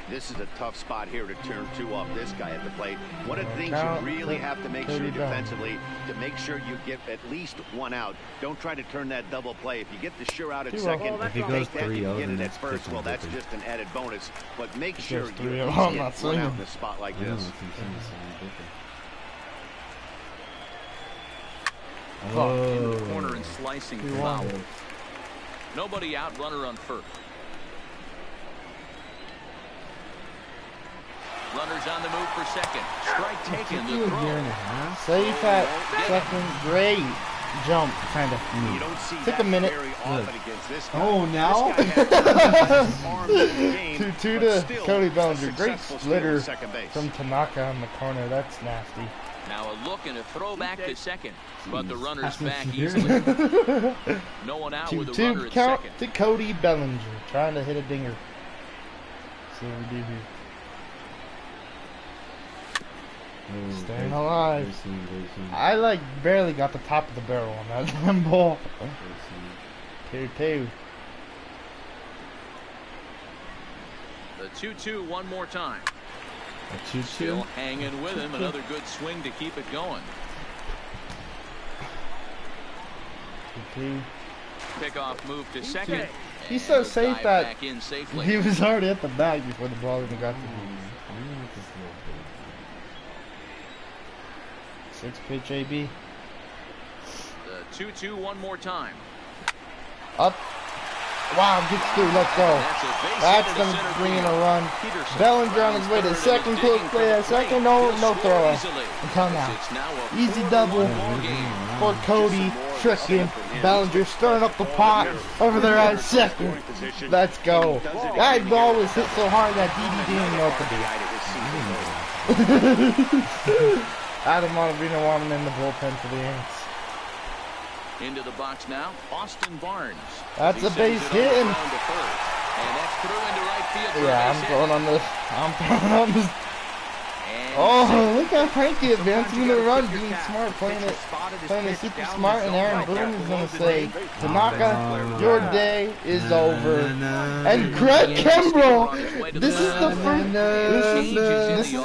This is a tough spot here to turn 2 off this guy at the plate. One of the things you really have to make sure defensively to make sure you get at least 1 out. Don't try to turn that double play. If you get the sure out at second, if he goes 3-0, get it at first. Well, that's just an added bonus. But make sure you get 1 out in a spot like this. In the corner and slicing foul. Nobody out, runner on first. Runners on the move for second. Strike taken. The throw. Safe at second. Great jump, kind of. You don't see Took a minute. very often against this guy. Oh, now? 2-2 to Cody Bellinger. Great splitter from Tanaka on the corner. That's nasty. Now a look and a throw back to second. But the runner's back easily. No one out with a runner at count second. to Cody Bellinger. Trying to hit a dinger. See what we do here. Staying alive. I like barely got the top of the barrel on that damn ball. 2-2. The 2-2 one more time. A 2-2. Still hanging with him. Another good swing to keep it going. 2-2. Pickoff move to second. He's so safe that back in safely. he was already at the bag before the ball even got to him. 6-pitch AB. The 2-2 one more time. Up. Wow, gets through. Let's go. That's going to bring in a run. Bellinger on his way to second. Close play at second. No throw. Come now. Easy double for Cody. Tricking. Bellinger stirring up the pot over there at second. Let's go. That ball was hit so hard that DD didn't know what to do. Adam Ottavino wanted him in the bullpen for the Yanks. Into the box now, Austin Barnes. That's a base hit. And that's through into right field. Yeah, I'm throwing on this. Oh, look at Frankie advancing the run, being smart, playing it super smart, and Aaron Boone is going to say, Tanaka, your day is over. And Craig Kimbrell, this is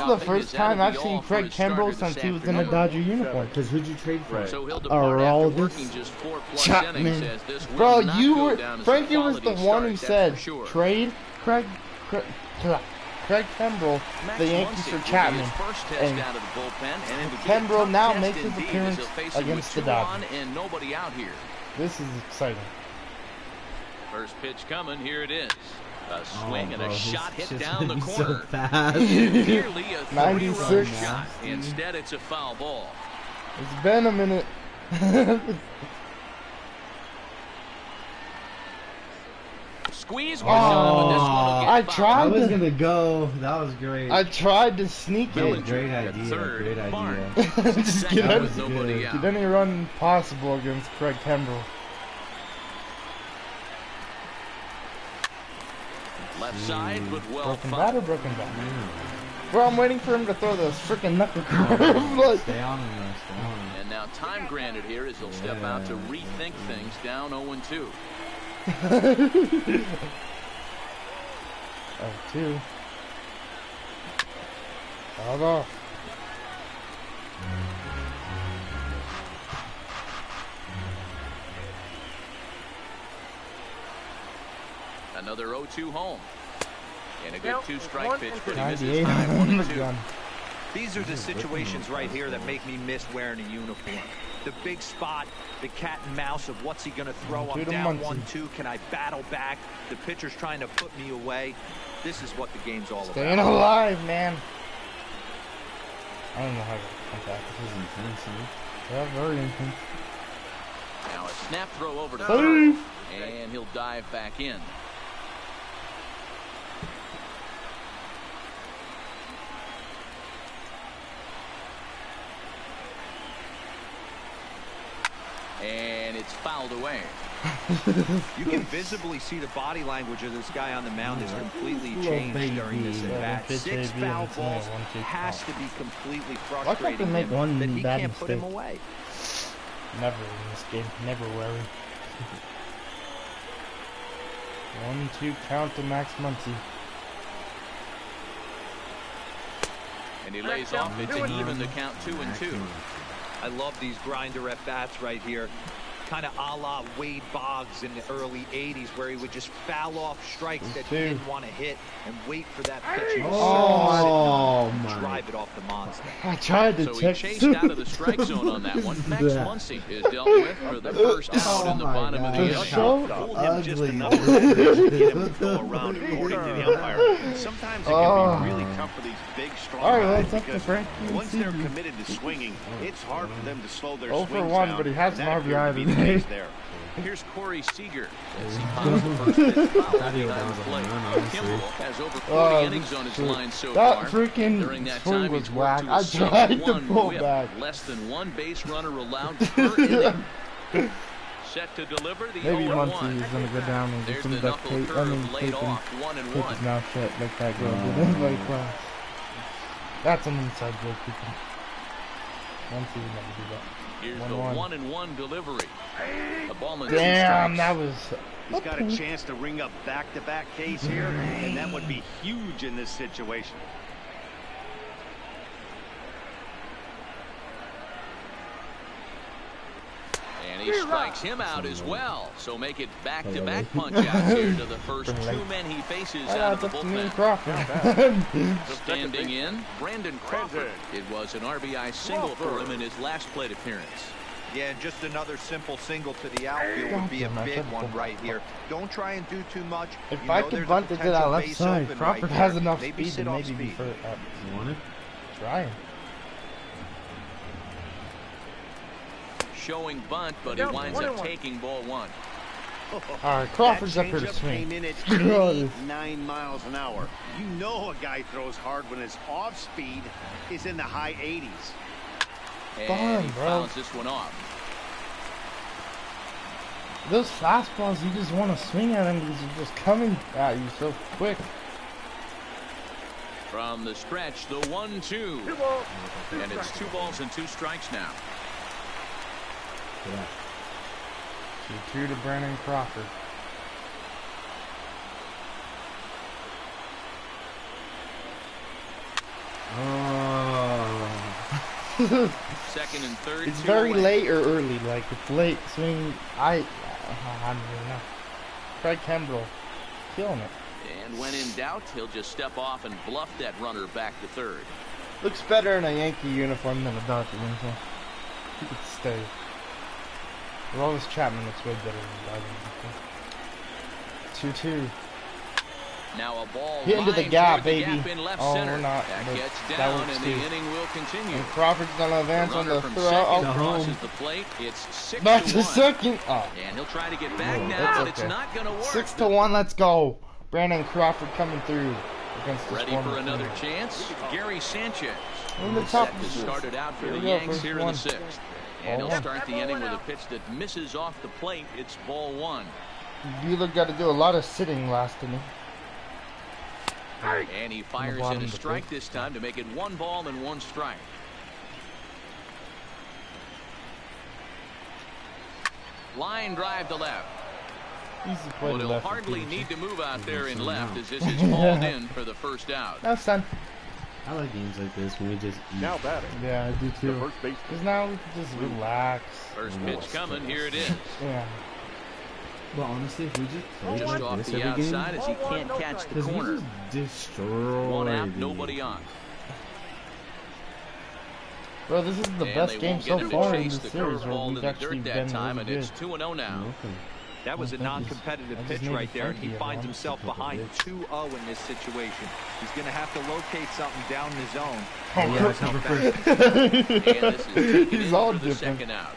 the first time I've seen Craig Kimbrell since he was in a Dodger uniform. Because who'd you trade for? Aroldis Chapman. Bro, Frankie was the one who said, trade Craig Kimbrell, the Yankees for Chapman, and Kimbrell now makes his appearance against the Dodgers. This is exciting. First pitch coming, here it is. A swing and a shot hit down the corner. So fast. Nearly a 96 shot. Instead, it's a foul ball. It's been a minute. Squeeze Oh, I tried. I was gonna go. That was great. I tried to sneak it. Great idea. Great idea. Just get any run possible against Craig Kimbrell. Left side, but well broken bat or broken bat? Bro, I'm waiting for him to throw those freaking knuckle curve. Stay on him, though. Stay on him. And now time granted here as he'll step out to rethink things down 0-2. 2. Fouled off. A Another 0-2 home. And a good two-strike pitch, but he misses 98 high on the 1-2. gun. These are the situations right here that make me miss wearing a uniform. The big spot, the cat and mouse of what's he going to throw. I'm down 1-2. Can I battle back? The pitcher's trying to put me away. This is what the game's all Staying about. alive, man. I don't know how to contact. This is intense, huh? Yeah, very intense. Now a snap throw over to Save. third, and he'll dive back in. And it's fouled away. You can visibly see the body language of this guy on the mound has completely changed during this at-bat. 6 foul balls has to be completely frustrating make him one that he bad can't put him mistake? away. Never in this game. Never worry. 1-2 count to Max Muncy. And he lays off to even the count 2-2. I love these grinder at-bats right here. Kind of a la Wade Boggs in the early 80s where he would just foul off strikes that he didn't want to hit and wait for that pitch. Oh, my. Drive it off the monster. I tried to So he check. chased out of the strike zone on that one. Max Muncy is dealt with for the first out in the bottom of the inning. So Pull him just enough to get him to go around according to the umpire. Sometimes it can be really tough for these big, strong All right, guys let's up to because Frankie and once they're see. committed to swinging, it's hard for them to slow their 0 swings for 1, down, but he has and an that appeared to RBI be the today. case there. Here's Corey Seager as he pops the first pitch foul Thought he was behind down the to plate. the run, honestly. Kimball has over 40 innings on his line so that far. freaking During that swing time, was he's worked whack. to I a tried to 6-1 pull whip. back. Less than one base runner allowed per inning. Set to deliver the Maybe 0-1. Muncy is gonna go down and get There's some the duct knuckle tape. I curve mean, laid tape and off, 1-1. keep his mouth shut like that girl did in my class. That's an inside joke. Muncy would never do that. Here's 1-1. the 1-1 delivery. A ball and Damn, 2 strikes. that was. He's got a chance to ring up back-to-back Ks here, and that would be huge in this situation. And he strikes him out as well. So make it back-to-back punch-outs here to the first 2 men he faces out of the bullpen. Standing in, Brandon Crawford. It was an RBI single for him in his last plate appearance. Yeah, and just another simple single to the outfield would be a big one right here. Don't try and do too much. If You I know could there's a bunt it to that potential left base side, open Crawford right has there. enough Maybe speed sit to off maybe be speed. for You want it? trying. Showing bunt, but he winds up taking ball 1. All right, Crawford's That up here to changeup swing. came in at God. 89 miles an hour. You know a guy throws hard when his off speed is in the high 80s. And he bro. fouls this one off. Those fastballs, you just want to swing at them because they're just coming at you so quick. From the stretch, the 1-2. And it's 2 balls and 2 strikes now. 2-2 to Brandon Crawford. Oh. Second and third. It's 2 very away. late or early. Like, it's late swing. I don't even know. Craig Kimbrell killing it. And when in doubt, he'll just step off and bluff that runner back to third. Looks better in a Yankee uniform than a Dodger uniform. He could stay. Rollins Chapman looks way better than Dodger uniform. 2-2. Now a ball Hit into the lined gap, toward the baby. gap in left Oh, center. we're not. That That gets works down, and the too. inning will continue. And Crawford's gonna advance The on runner the from throw. second Oh, crosses the plate. It's 6-1. back to second. Oh, And he'll try to get back now, that's but it's okay. not going to work. 6-1. Let's go. Brandon Crawford coming through against the Ready Storm. for another chance? Gary Sanchez. In the top Set to start it out for Here the we go, Yanks first here in one. the 6th. And he'll Ball start the inning with a pitch that misses off the plate. It's ball 1. Bueller got to do a lot of sitting last inning. And he fires bottom in a of the strike plate. this time to make it 1 ball and 1 strike. Line drive to left. Easy play Well, to he'll left. hardly Peterson. need to move out there in left as this is hauled in for the first out. No, son. I like games like this when we just eat. Now batting. Yeah, I do The too. first baseman. Because now we can just relax. First pitch coming, here it is. Yeah. But honestly, if we just play Just like off this the every game, outside as he can't catch the because we corner. just destroy. 1 out, nobody on. Bro, this is the best game so far in the series where we've actually been time, really and it's good. 2-0 now. Okay. That was a non-competitive pitch right there, and he finds himself behind 2-0 in this situation. He's going to have to locate something down in the zone. Oh, yeah, it's number 3. He's all different. Second out.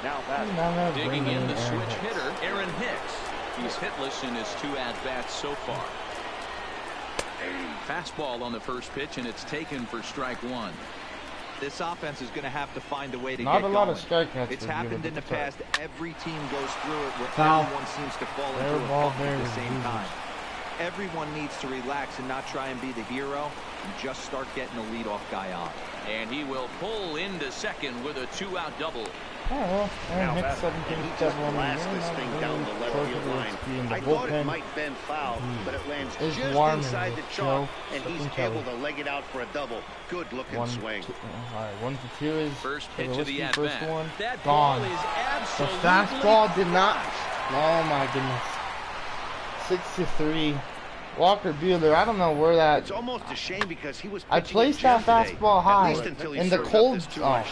Now digging in the switch hitter, Aaron Hicks. He's hitless in his 2 at-bats so far. Fastball on the first pitch, and it's taken for strike 1. This offense is going to have to find a way to get going. Not a lot of strikeouts. It's happened in the past. Every team goes through it where everyone seems to fall into a funk at the same time. Everyone needs to relax and not try and be the hero and just start getting the leadoff guy on. And he will pull into second with a 2-out double. Oh, well, Aaron Hicks 17 he just blasts this thing down the left field line. I thought it might bend foul, but it lands just inside the chalk, and he's able to leg it out for a double. Good looking swing. All right, 1-2 is first pitch of the first one. That gone. Ball is absolutely the fastball did not. Oh my goodness. 6-3. Walker Buehler, I don't know where that. It's almost a shame because he was. I placed that fastball high in the cold zone.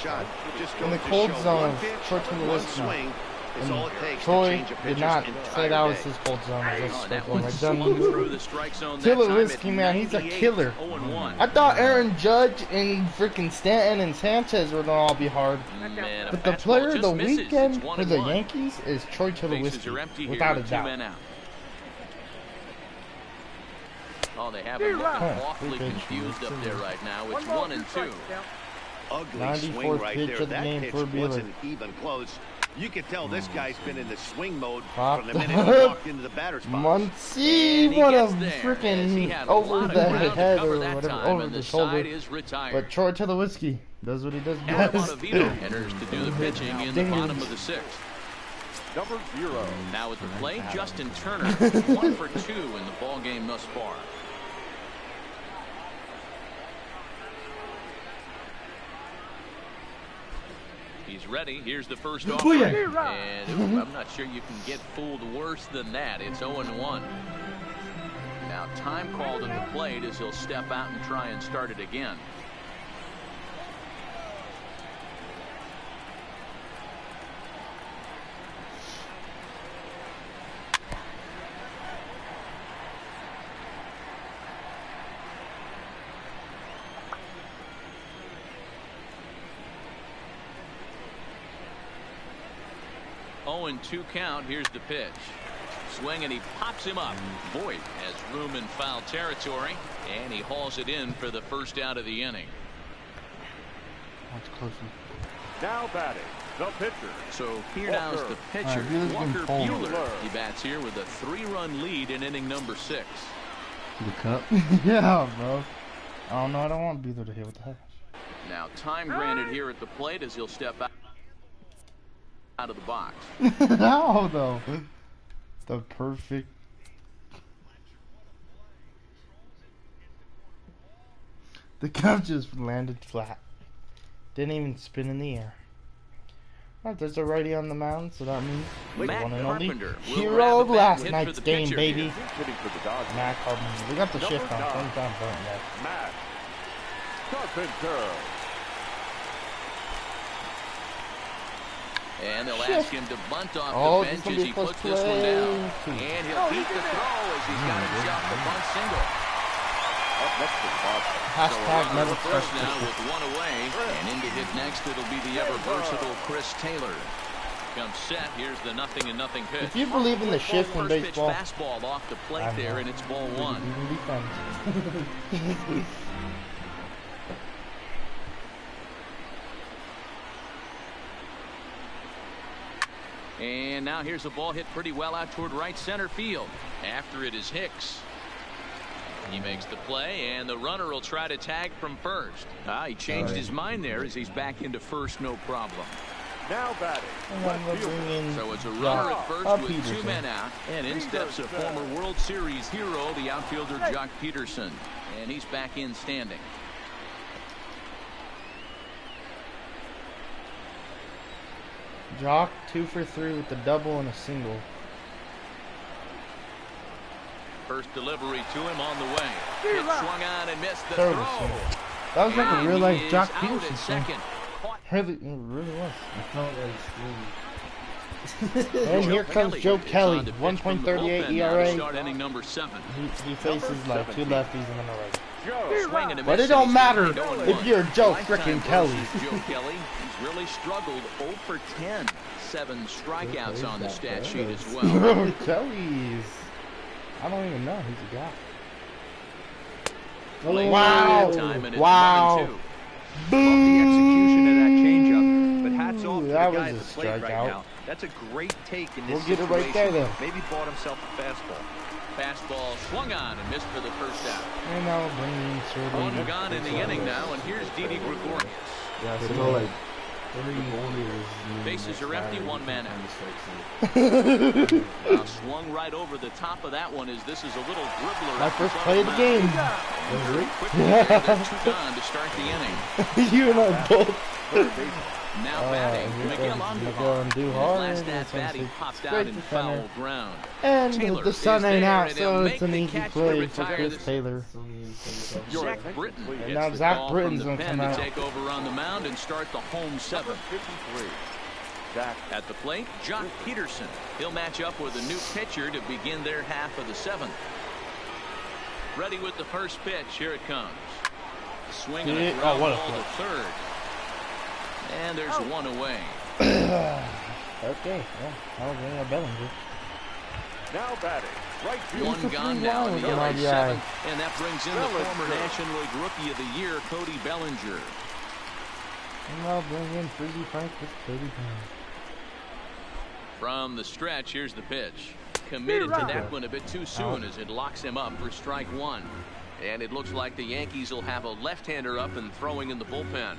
In the cold zone, Troy Tulowitzki. Troy did not say that was his cold zone. Tulowitzki, man, he's a killer. I thought Aaron Judge and freaking Stanton and Sanchez were gonna all be hard, but the player of the weekend for the Yankees is Troy Tulowitzki, without a doubt. Oh, they have him looking awfully confused up there right now. It's 1-2. Ugly swing right there. That pitch wasn't even close. You can tell this guy's been in the swing mode from the minute he walked into the batter's box. Muncie, what a freaking over the head or whatever, over the shoulder. But Troy Tulowitzki does what he does best. Enters to do the pitching in the bottom of the 6th. Number 0. Now at the plate, Justin Turner, 1 for 2 in the ball game thus far. He's ready. Here's the first offering. And I'm not sure you can get fooled worse than that. It's 0-1. Now time called at the plate as he'll step out and try and start it again. And 2 count. Here's the pitch. Swing, and he pops him up. Voit has room in foul territory, and he hauls it in for the first out of the inning. That's close. Now batting, the pitcher. So here now is the pitcher, Walker Buehler. He bats here with a 3-run lead in inning number 6. The cup? Yeah, bro. Oh no, I don't want Buehler to hit with the heck. Now time granted here at the plate as he'll step out of the box. How though? The perfect. The cup just landed flat. Didn't even spin in the air. Alright, there's a righty on the mound, so that means one and only hero of last night's game, baby. Matt Carpenter. We got the shift on. Matt Carpenter. And they'll ask him to bunt off the bench as he puts this one down. And he'll beat the throw as he's got himself the bunt single. Up next to Boston. Hashtag never first now with 1 away. And in to hit next, it'll be the ever-versatile Chris Taylor. Comes set. Here's the 0-0 pitch. If you believe in the shift in baseball. Fastball off the plate there, and it's ball 1. And now here's a ball hit pretty well out toward right center field. After it is Hicks. He makes the play, and the runner will try to tag from first. He changed his mind there as he's back into first, no problem. Now batting. So it's a runner at first with 2 men out, and in steps a former World Series hero, the outfielder Jock Peterson. And he's back in standing. Jock 2 for 3 with the double and a single. First delivery to him on the way. It swung on and missed the throw. That was like a real life Jock Peterson second. It really was. I felt like And here comes Joe Kelly, 1.38 ERA. Start inning number 7. He faces like 2 lefties and then a right. But it don't matter if you're Joe frickin' Kelly. Joe Kelly, he's really struggled. 0 for 10. 7 strikeouts on the stat sheet as well. Joe Kelly's. I don't even know. He's a guy. Oh, wow! Wow! Boom! The execution of that changeup, but hats off to the that guy was at a the plate right strikeout. now. That's a great take in this We'll get it situation. right there, then. Maybe bought himself a fastball. Fastball swung on and missed for the first out. And now bringing One gone in the inning now, and here's Didi Gregorius. yeah, so like 3 years. Bases are empty, 1 man out. Swung right over the top of that one as this is a little dribbler. My first play of the game. Very quickly there, there's 2 gone to start the inning. You and I both. Now batting, Miguel Andujar. Last at bat, he popped out in foul ground. And Taylor the sun ain't there, out, and so he'll it's make an the easy catch to play for retire Chris this. Taylor. Zach Britton And gets now the Zach ball Britton's from the gonna pen come to out. take over on the mound and start the home 7. At the plate, Jock Peterson. He'll match up with a new pitcher to begin their half of the 7th. Ready with the first pitch. Here it comes. Swing and a ground ball to third. And there's 1 away. Okay, well, that was a Bellinger. Now batting, right field. 1 gone now in the LA RBI. 7th, and that brings in the former National League Rookie of the Year, Cody Bellinger. And I'll bring in Freddie Frank with Cody Bellinger. From the stretch, here's the pitch. Committed to that one a bit too soon as it locks him up for strike 1. And it looks like the Yankees will have a left-hander up and throwing in the bullpen.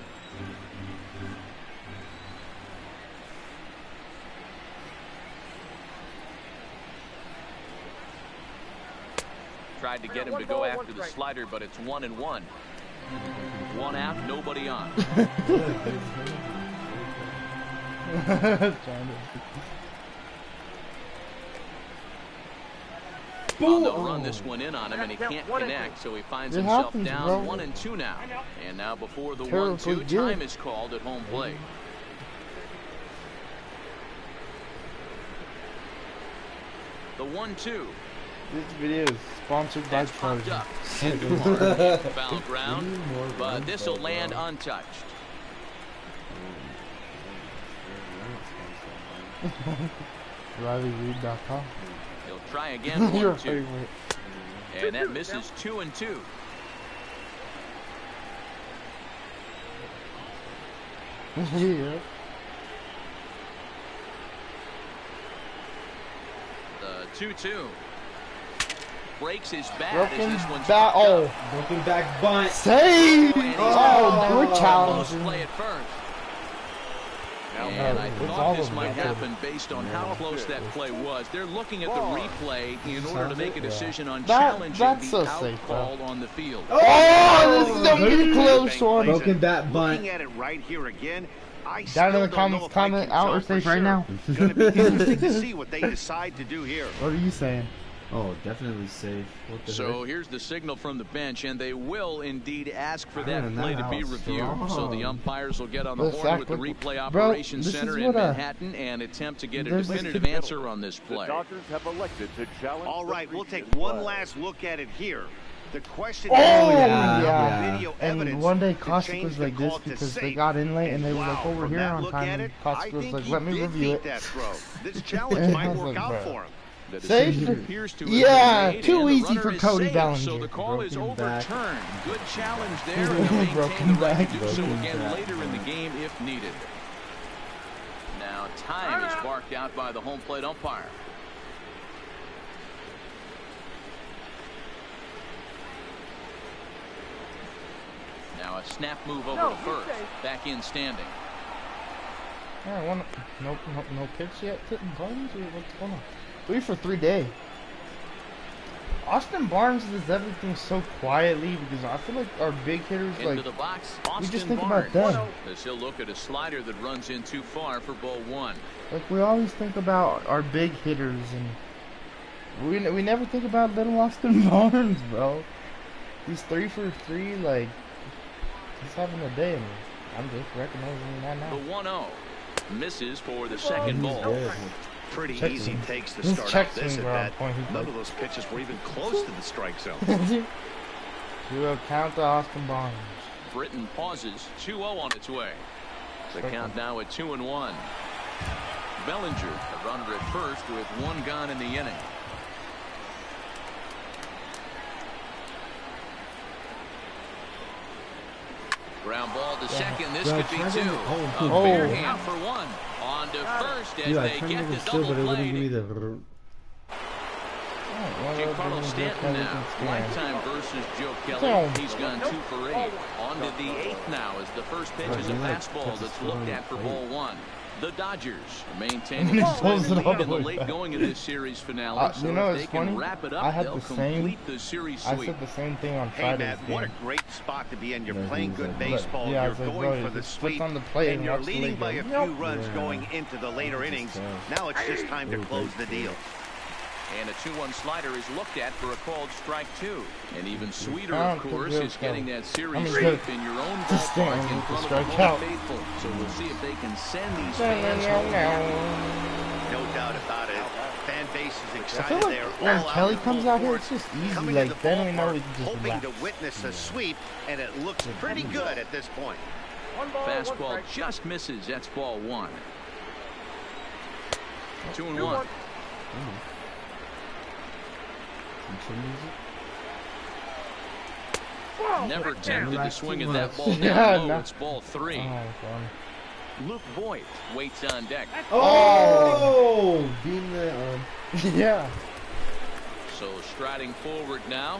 Tried to get him to go after the slider, but it's 1-1. 1 out, nobody on. Well, they'll run this one in on him, and he can't connect, so he finds himself down 1-2 now. And now before the 1-2, time is called at home plate. The 1-2. This video is sponsored by Trojan. Foul ground, but this will land untouched. RileyReed.com. He'll try again. 1-2. And that misses 2-2. Yeah. The 2-2. Breaks his bat Broken as this one's bat. Oh, broken back bunt. Save! Oh, we're challenging. Play at first. And I it's thought all this of might them. happen based on how close that play was. They're looking at the replay in order to make a decision on That's challenging so the out safe, call on the field. Oh, this is gonna be a close one. Broken bat bunt. Looking at it right here again, I Down in the still don't know comments, if I comment can out tell or for safe right sure. now. It's going to be interesting to see what they decide to do here. What are you saying? Oh, definitely safe. What the So heck? here's the signal from the bench, and they will indeed ask for that Man, play that to be was reviewed. strong. So the umpires will get on the Let's horn act with the like- replay Bro, operations this is center in what Manhattan and attempt to get a there's definitive this- answer on this The play. Dodgers have elected to challenge. All the right, we'll previous take one play. last look at it here. The question Oh, is, yeah. video And evidence one day to Cossack change was the like this call to because they safe. got in late and they were like, Wow, oh, we're from here that on look time. at And it, Cossack I was think like, he let me did review beat it. that throw. This challenge might work out Bro. for him. The Safe? decision appears to have Yeah, been made, too and the easy runner for is Cody safe, Bellinger. So the call is Broken back. overturned. Good challenge there, and they'll Broken maintain the right back. to do so Broken again back. later in the game if needed. Now time is marked out by the home plate umpire. Now a snap move over to first. Back in standing. Yeah, no pitch yet, Titten Buns, or what's going on? 3 for 3 day. Austin Barnes does everything so quietly because I feel like our big hitters, Into like, the box, we just Austin think Barnes. about them. As he'll look at a slider that runs in too far for ball one. Like, we always think about our big hitters, and we never think about little Austin Barnes, bro. He's 3 for 3, like, he's having a day, and I'm just recognizing that now. The 1-0 misses for the second ball. Good. Pretty Check easy swing. takes to This start check out this swing, at bro, bat. point he None played. of those pitches were even close to the strike zone. We will count to Austin Barnes. Britton pauses. 2-0 on its way. The count now at 2-1. Bellinger, a runner at first with one gone in the inning. Ground ball to second. This could be two. A bare hand for one. On to first as Dude, I they tried to get make the it still, double but it wouldn't give me play. the. Giancarlo Stanton now. Lifetime versus Joe Kelly. He's gone 2 for 8. On to the 8th now as the first pitch is a fastball that's looked at for ball one. The Dodgers maintaining a slight lead in the late going of this series finale. So you know, if it's they can funny. wrap it up, I had they'll the same. complete the series I sweep. said the same thing on Hey, Friday's Matt, what a game. great spot to be in. You're playing good baseball. Yeah, I You're was like, going bro, for the just flip sweep, on the plate and and you're watch the leading league by a go. few runs Yeah. going into the later innings. Now it's just time to close the deal. And a 2-1 slider is looked at for a called strike 2. And even sweeter, I of don't course, think is getting that series I'm sweep good. in your own Just ballpark stand in with the front of the strikeout. home faithful. So we'll see if they can send these fans home. No doubt about it. Fan base is I feel excited. like They're when all Kelly out in comes full out here, force, it's just easy. coming to Like, the then we know ballpark, we can just hoping relax. to witness a sweep, and it looks pretty good at this point. Fastball just misses. That's ball one. 2-1. Never tempted to swing at that ball down low. It's ball 3. Luke Voigt waits on deck. Oh! Being the. Yeah. So striding forward now.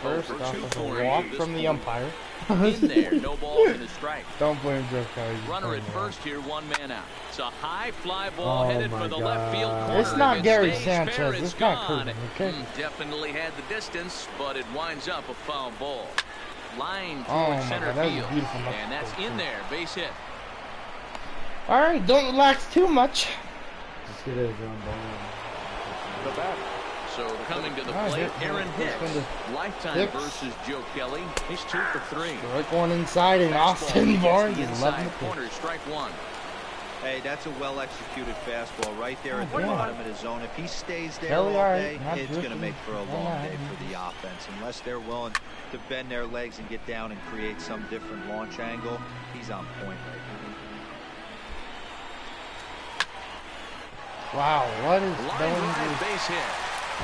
First Over off, 2 it's for a walk this from the point. umpire. In there, no ball and a strike. Don't blame Joe Kelly. Runner at first here, 1 man out. It's a high fly ball headed for the left field corner. It's not If it Gary stays Sanchez. fair, It's it's not gone. Curtin, okay? Definitely had the distance, but it winds up a foul ball. Line Oh towards my center God, that was a field. beautiful And that's in there, base hit. All right, don't relax too much. Just get it on The bat. So coming to the All right, plate, Aaron here's Hicks. the Lifetime Hicks. versus Joe Kelly. He's 2 for 3. Strike one inside, and Fastball Austin against Barnes the is inside 11 corner, strike 1. Hey, that's a well-executed fastball right there at the yeah. bottom of the zone. If he stays there Kelly, all all right, day, not it's going to drifting. make for a Why long not? day for the offense. Unless they're willing to bend their legs and get down and create some different launch angle, he's on point right now. Wow, what is Line Bellinger? drive base hit.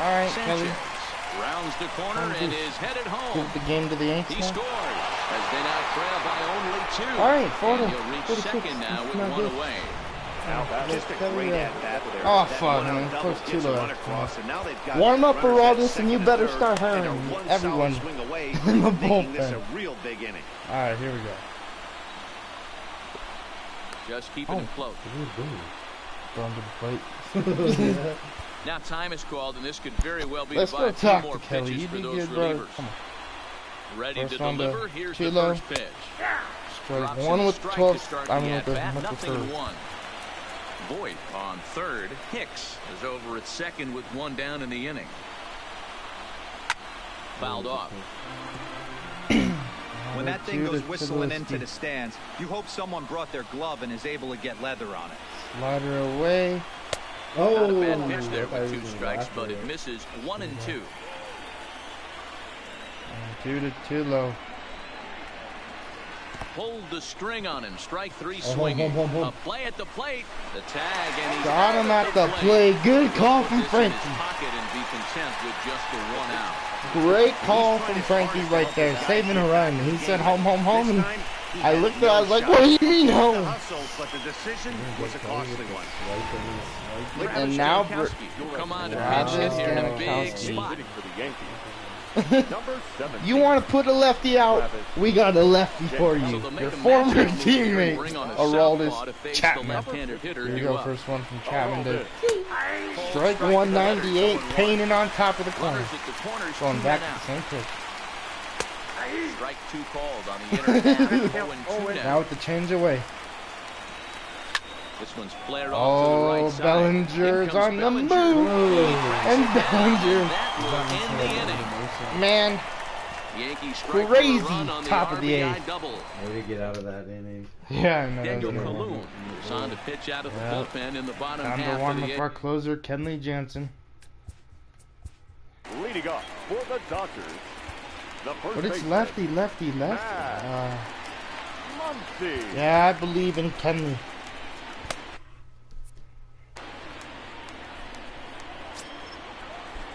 All right, Sanchez Kelly. rounds the corner and is headed home. Give the game to the Yankees He now. scores as they now trail by only 2. All right, Florida. And he'll reach 46. second now with Not 1 good. away. Now, just a great at-bat there. Oh, That fuck, one-out man. double Close gets to a the- run across, and now they've got Warm up for runners all at this, and you second better third, start and hiring are one everyone solid swing away in the from making this bullpen. a real big inning. All right, here we go. Just keeping it close. Going to the plate. Now time is called, and this could very well be Let's to go buy 2 talk more to Kelly. pitches You for do those good, bro. relievers. Come on. Ready First to one to deliver. Here's the Chilo. first pitch. Strike Drops one in with strike 12. to start I the mean, with the at-bat. Nothing in third. 1. Voigt on third. Hicks is over at second with 1 down in the inning. Fouled off. When that thing goes whistling into the stands, you hope someone brought their glove and is able to get leather on it. Slider away. Not a Oh! bad pitch there I thought with he 2 was gonna strikes, go but after it misses 1 and 2. 2 low. Pulled the string on him. Strike 3 swinging. A play at the plate. The tag, and he's Got out him at at the plate. Good call from Put this in his Frankie. pocket and be content with just the 1 out. Great call from Frankie right there, saving a run. He said home, home, home, and I looked at it, I was like, what do you mean home? But the decision was a costly one. And now Gronkowski will come on to Travis pitch hit here in a big Gronkowski. spot. For the Yankees. Number 7. You want to put a lefty out? We got a lefty for you. So Your former teammate, Aroldis Chapman. Here you go, first one from Chapman to strike 198, painting on top of the corner. Going back to the same pitch. Strike 2 called on the inner. Now with the change away. This one's flared off to the right side. Bellinger's on the move. And Bellinger. Man. Crazy top of the 8th. Way to get out of that inning. Yeah, I know. Daniel Kaloon is on to pitch out of the bullpen in the bottom half Time to warm of up our closer, Kenley Jansen. Leading off for the Dodgers. But it's lefty. Yeah, I believe in Kenley.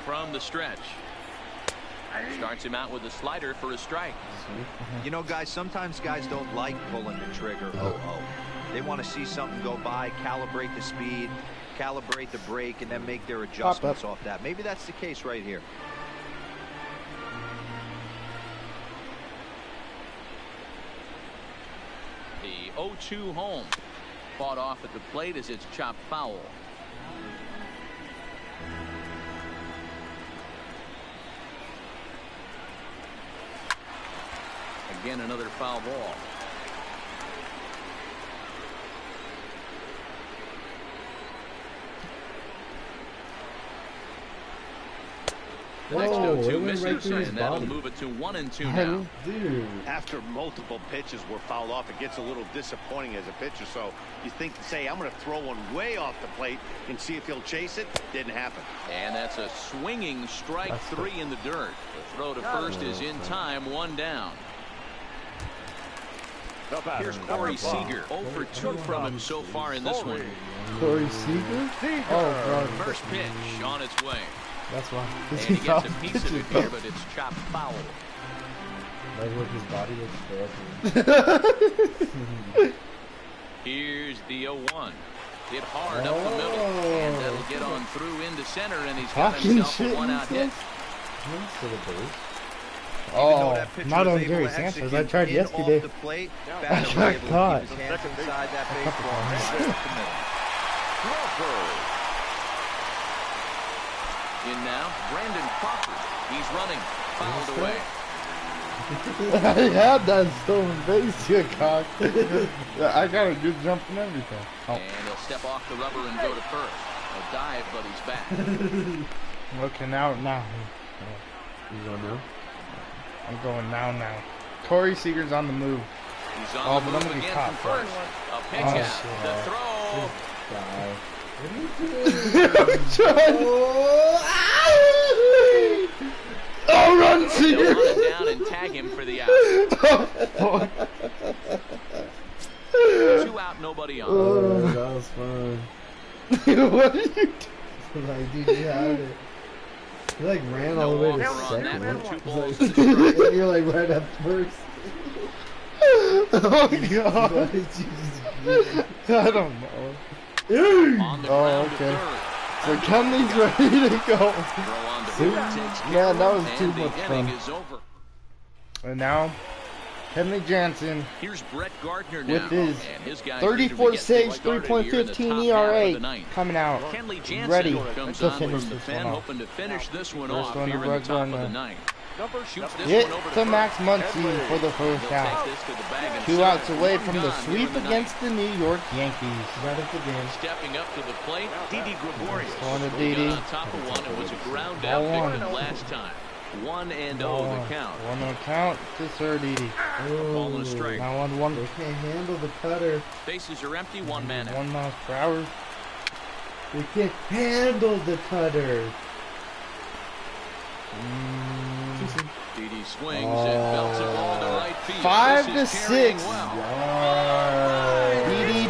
From the stretch. Starts him out with a slider for a strike. You know, guys, sometimes guys don't like pulling the trigger. They want to see something go by, calibrate the speed, calibrate the brake, and then make their adjustments off that. Maybe that's the case right here. The 0-2 home. Fought off at the plate as it's chopped foul. Again, another foul ball. Next 0-2 misses, and that'll move it to 1-2 now. After multiple pitches were fouled off, it gets a little disappointing as a pitcher. So you think to say, I'm going to throw one way off the plate and see if he'll chase it. Didn't happen. And that's a swinging strike 3 in the dirt. The throw to first is in time, 1 down. Here's Corey Seager. 0 for 2 from him so far in this one. Corey Seager? Oh, God. First pitch on its way. That's why. And he gets a piece of it here, but it's chopped foul. Like with his body looks bad. Here's the 0-1. Hit hard up the middle. And that'll get on through into center, and he's got himself a 1-out hit. Oh, not on Gary Sanchez. I tried yesterday. I got caught. In now, Brandon Crawford. He's running. Fouled away. I had that stolen base, you cock. I got a good jump and everything. And he'll step off the rubber and go to first. A dive, but he's back. Okay, now. You going now? I'm going now. Corey Seager's on the move. He's on the move again from first. A pitch out. Shit. The throw. Oh, run, Seager! They'll run him down and tag him for the out. 2 out, nobody on. Oh, that was fun. What are you doing? Like, dude, you had it. You like ran all the way to second. You're like right up first. Oh, God. I don't know. Oh, okay. So Kenley's ready to go. Man, that was too much fun. And now, Kenley Jansen with his 34 saves, 3.15 ERA coming out, ready to finish this one off. First one to Brett Gardner. Hit to Max Muncy for the first out. 2 outs away from the sweep against the New York Yankees. Right at the game. Stepping up to the plate, Didi Gregorius. On to Didi. On top of one, it was a ground out victim last time. 1-0 the count. 1-0 count to Sir Didi. Ball and a strike. Now 1-1. They can't handle the cutter. Bases are empty, 1 man out. 1 miles per hour. They can't handle the cutter. Didi swings and belts a ball to right field. 5-6. Didi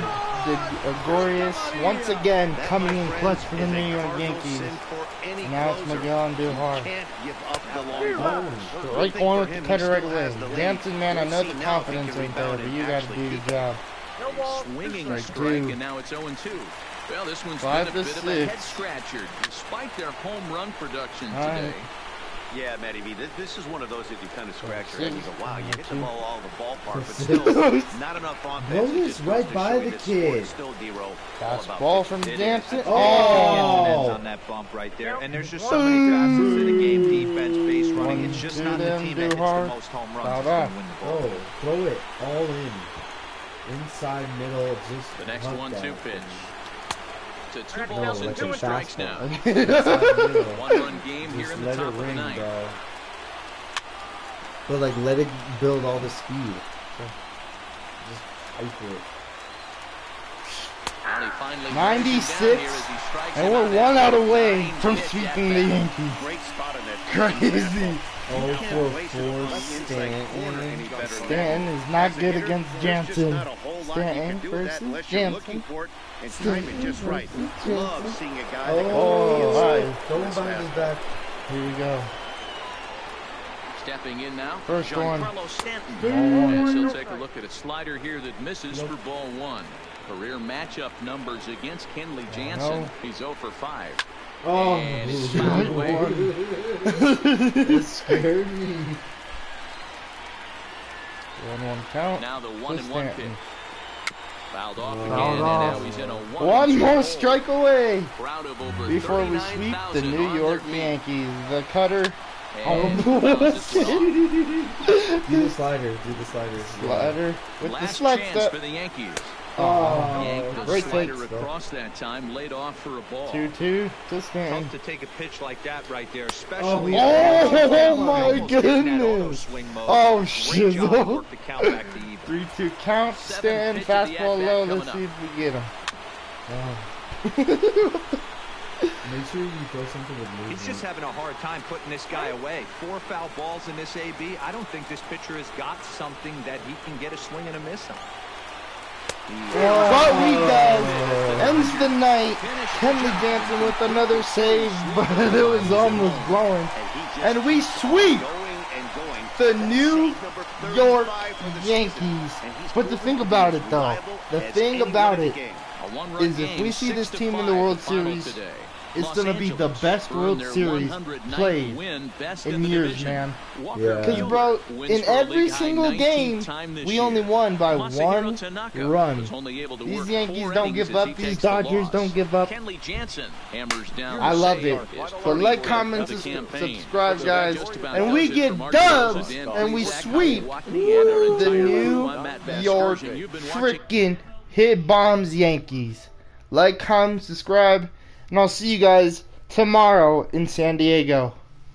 Gregorius once again coming in clutch for the New York Yankees. Now it's Miguel and Duhar. Right corner with the cutter right away. Jansen, man, I know the confidence ain't there, but you got to do your job. Swinging strike, and now it's 0-2. Well, this one's been a bit of a head scratcher, despite their home run production today. Yeah, Matty B, this is one of those that you kind of scratch your head and you go, wow, you hit the ball all the ballpark, but still not enough offense. This right by the kid. Still, D-Row. Fast ball from Jansen. Oh! On that bump right there. And there's just so many facets to the game. Defense, base running. It's just not the team that hits the most home runs that's going to win the ball. Oh, throw it all in. Inside, middle, just the next 1-2 pitch. To 2 balls and 2 strikes now. 1-run game here in the top of the ninth. Bro. But like, let it build all the speed. Just hyper it. 96, and we're 1 out away from sweeping the Yankees. Crazy. 0-4-4 Stanton. Stanton is not good against Jansen. Stanton versus Jansen. Just right. Love seeing a guy that going behind his back. Here we go. Stepping in now, first one. As he'll take a look at a slider here that misses for ball 1. Career matchup numbers against Kenley Jansen. He's 0 for 5. Oh, and it's fouled away. It scared me. 1-1 count. Now the 1-1 pitch. Fouled off again, and now he's in a 1 more strike away before we sweep the New York Yankees. The cutter. Do the slider. Slider with last the slide chance step for the Yankees. Great slider across that time, laid off for a ball. 2-2 to Stanton. Tough to take a pitch like that right there, especially. Oh my goodness! Oh shit! 3-2 count. Stanton fastball low. Let's see if we get him. Make sure you throw something with movement. He's just having a hard time putting this guy away. 4 foul balls in this AB. I don't think this pitcher has got something that he can get a swing and a miss on. But he does. Ends the night. Kenley Jansen with another save, but it was almost blowing. And we sweep the New York Yankees. But the thing about it, though, is if we see this team in the World Series, it's going to be the best World Series played in years, man. Because, bro, in every single game, we only won by 1 run. These Yankees don't give up. These Dodgers don't give up. I love it. So like, comment, subscribe, guys. And we get dubs, and we sweep the New York freaking hit bombs Yankees. Like, comment, subscribe. And I'll see you guys tomorrow in San Diego.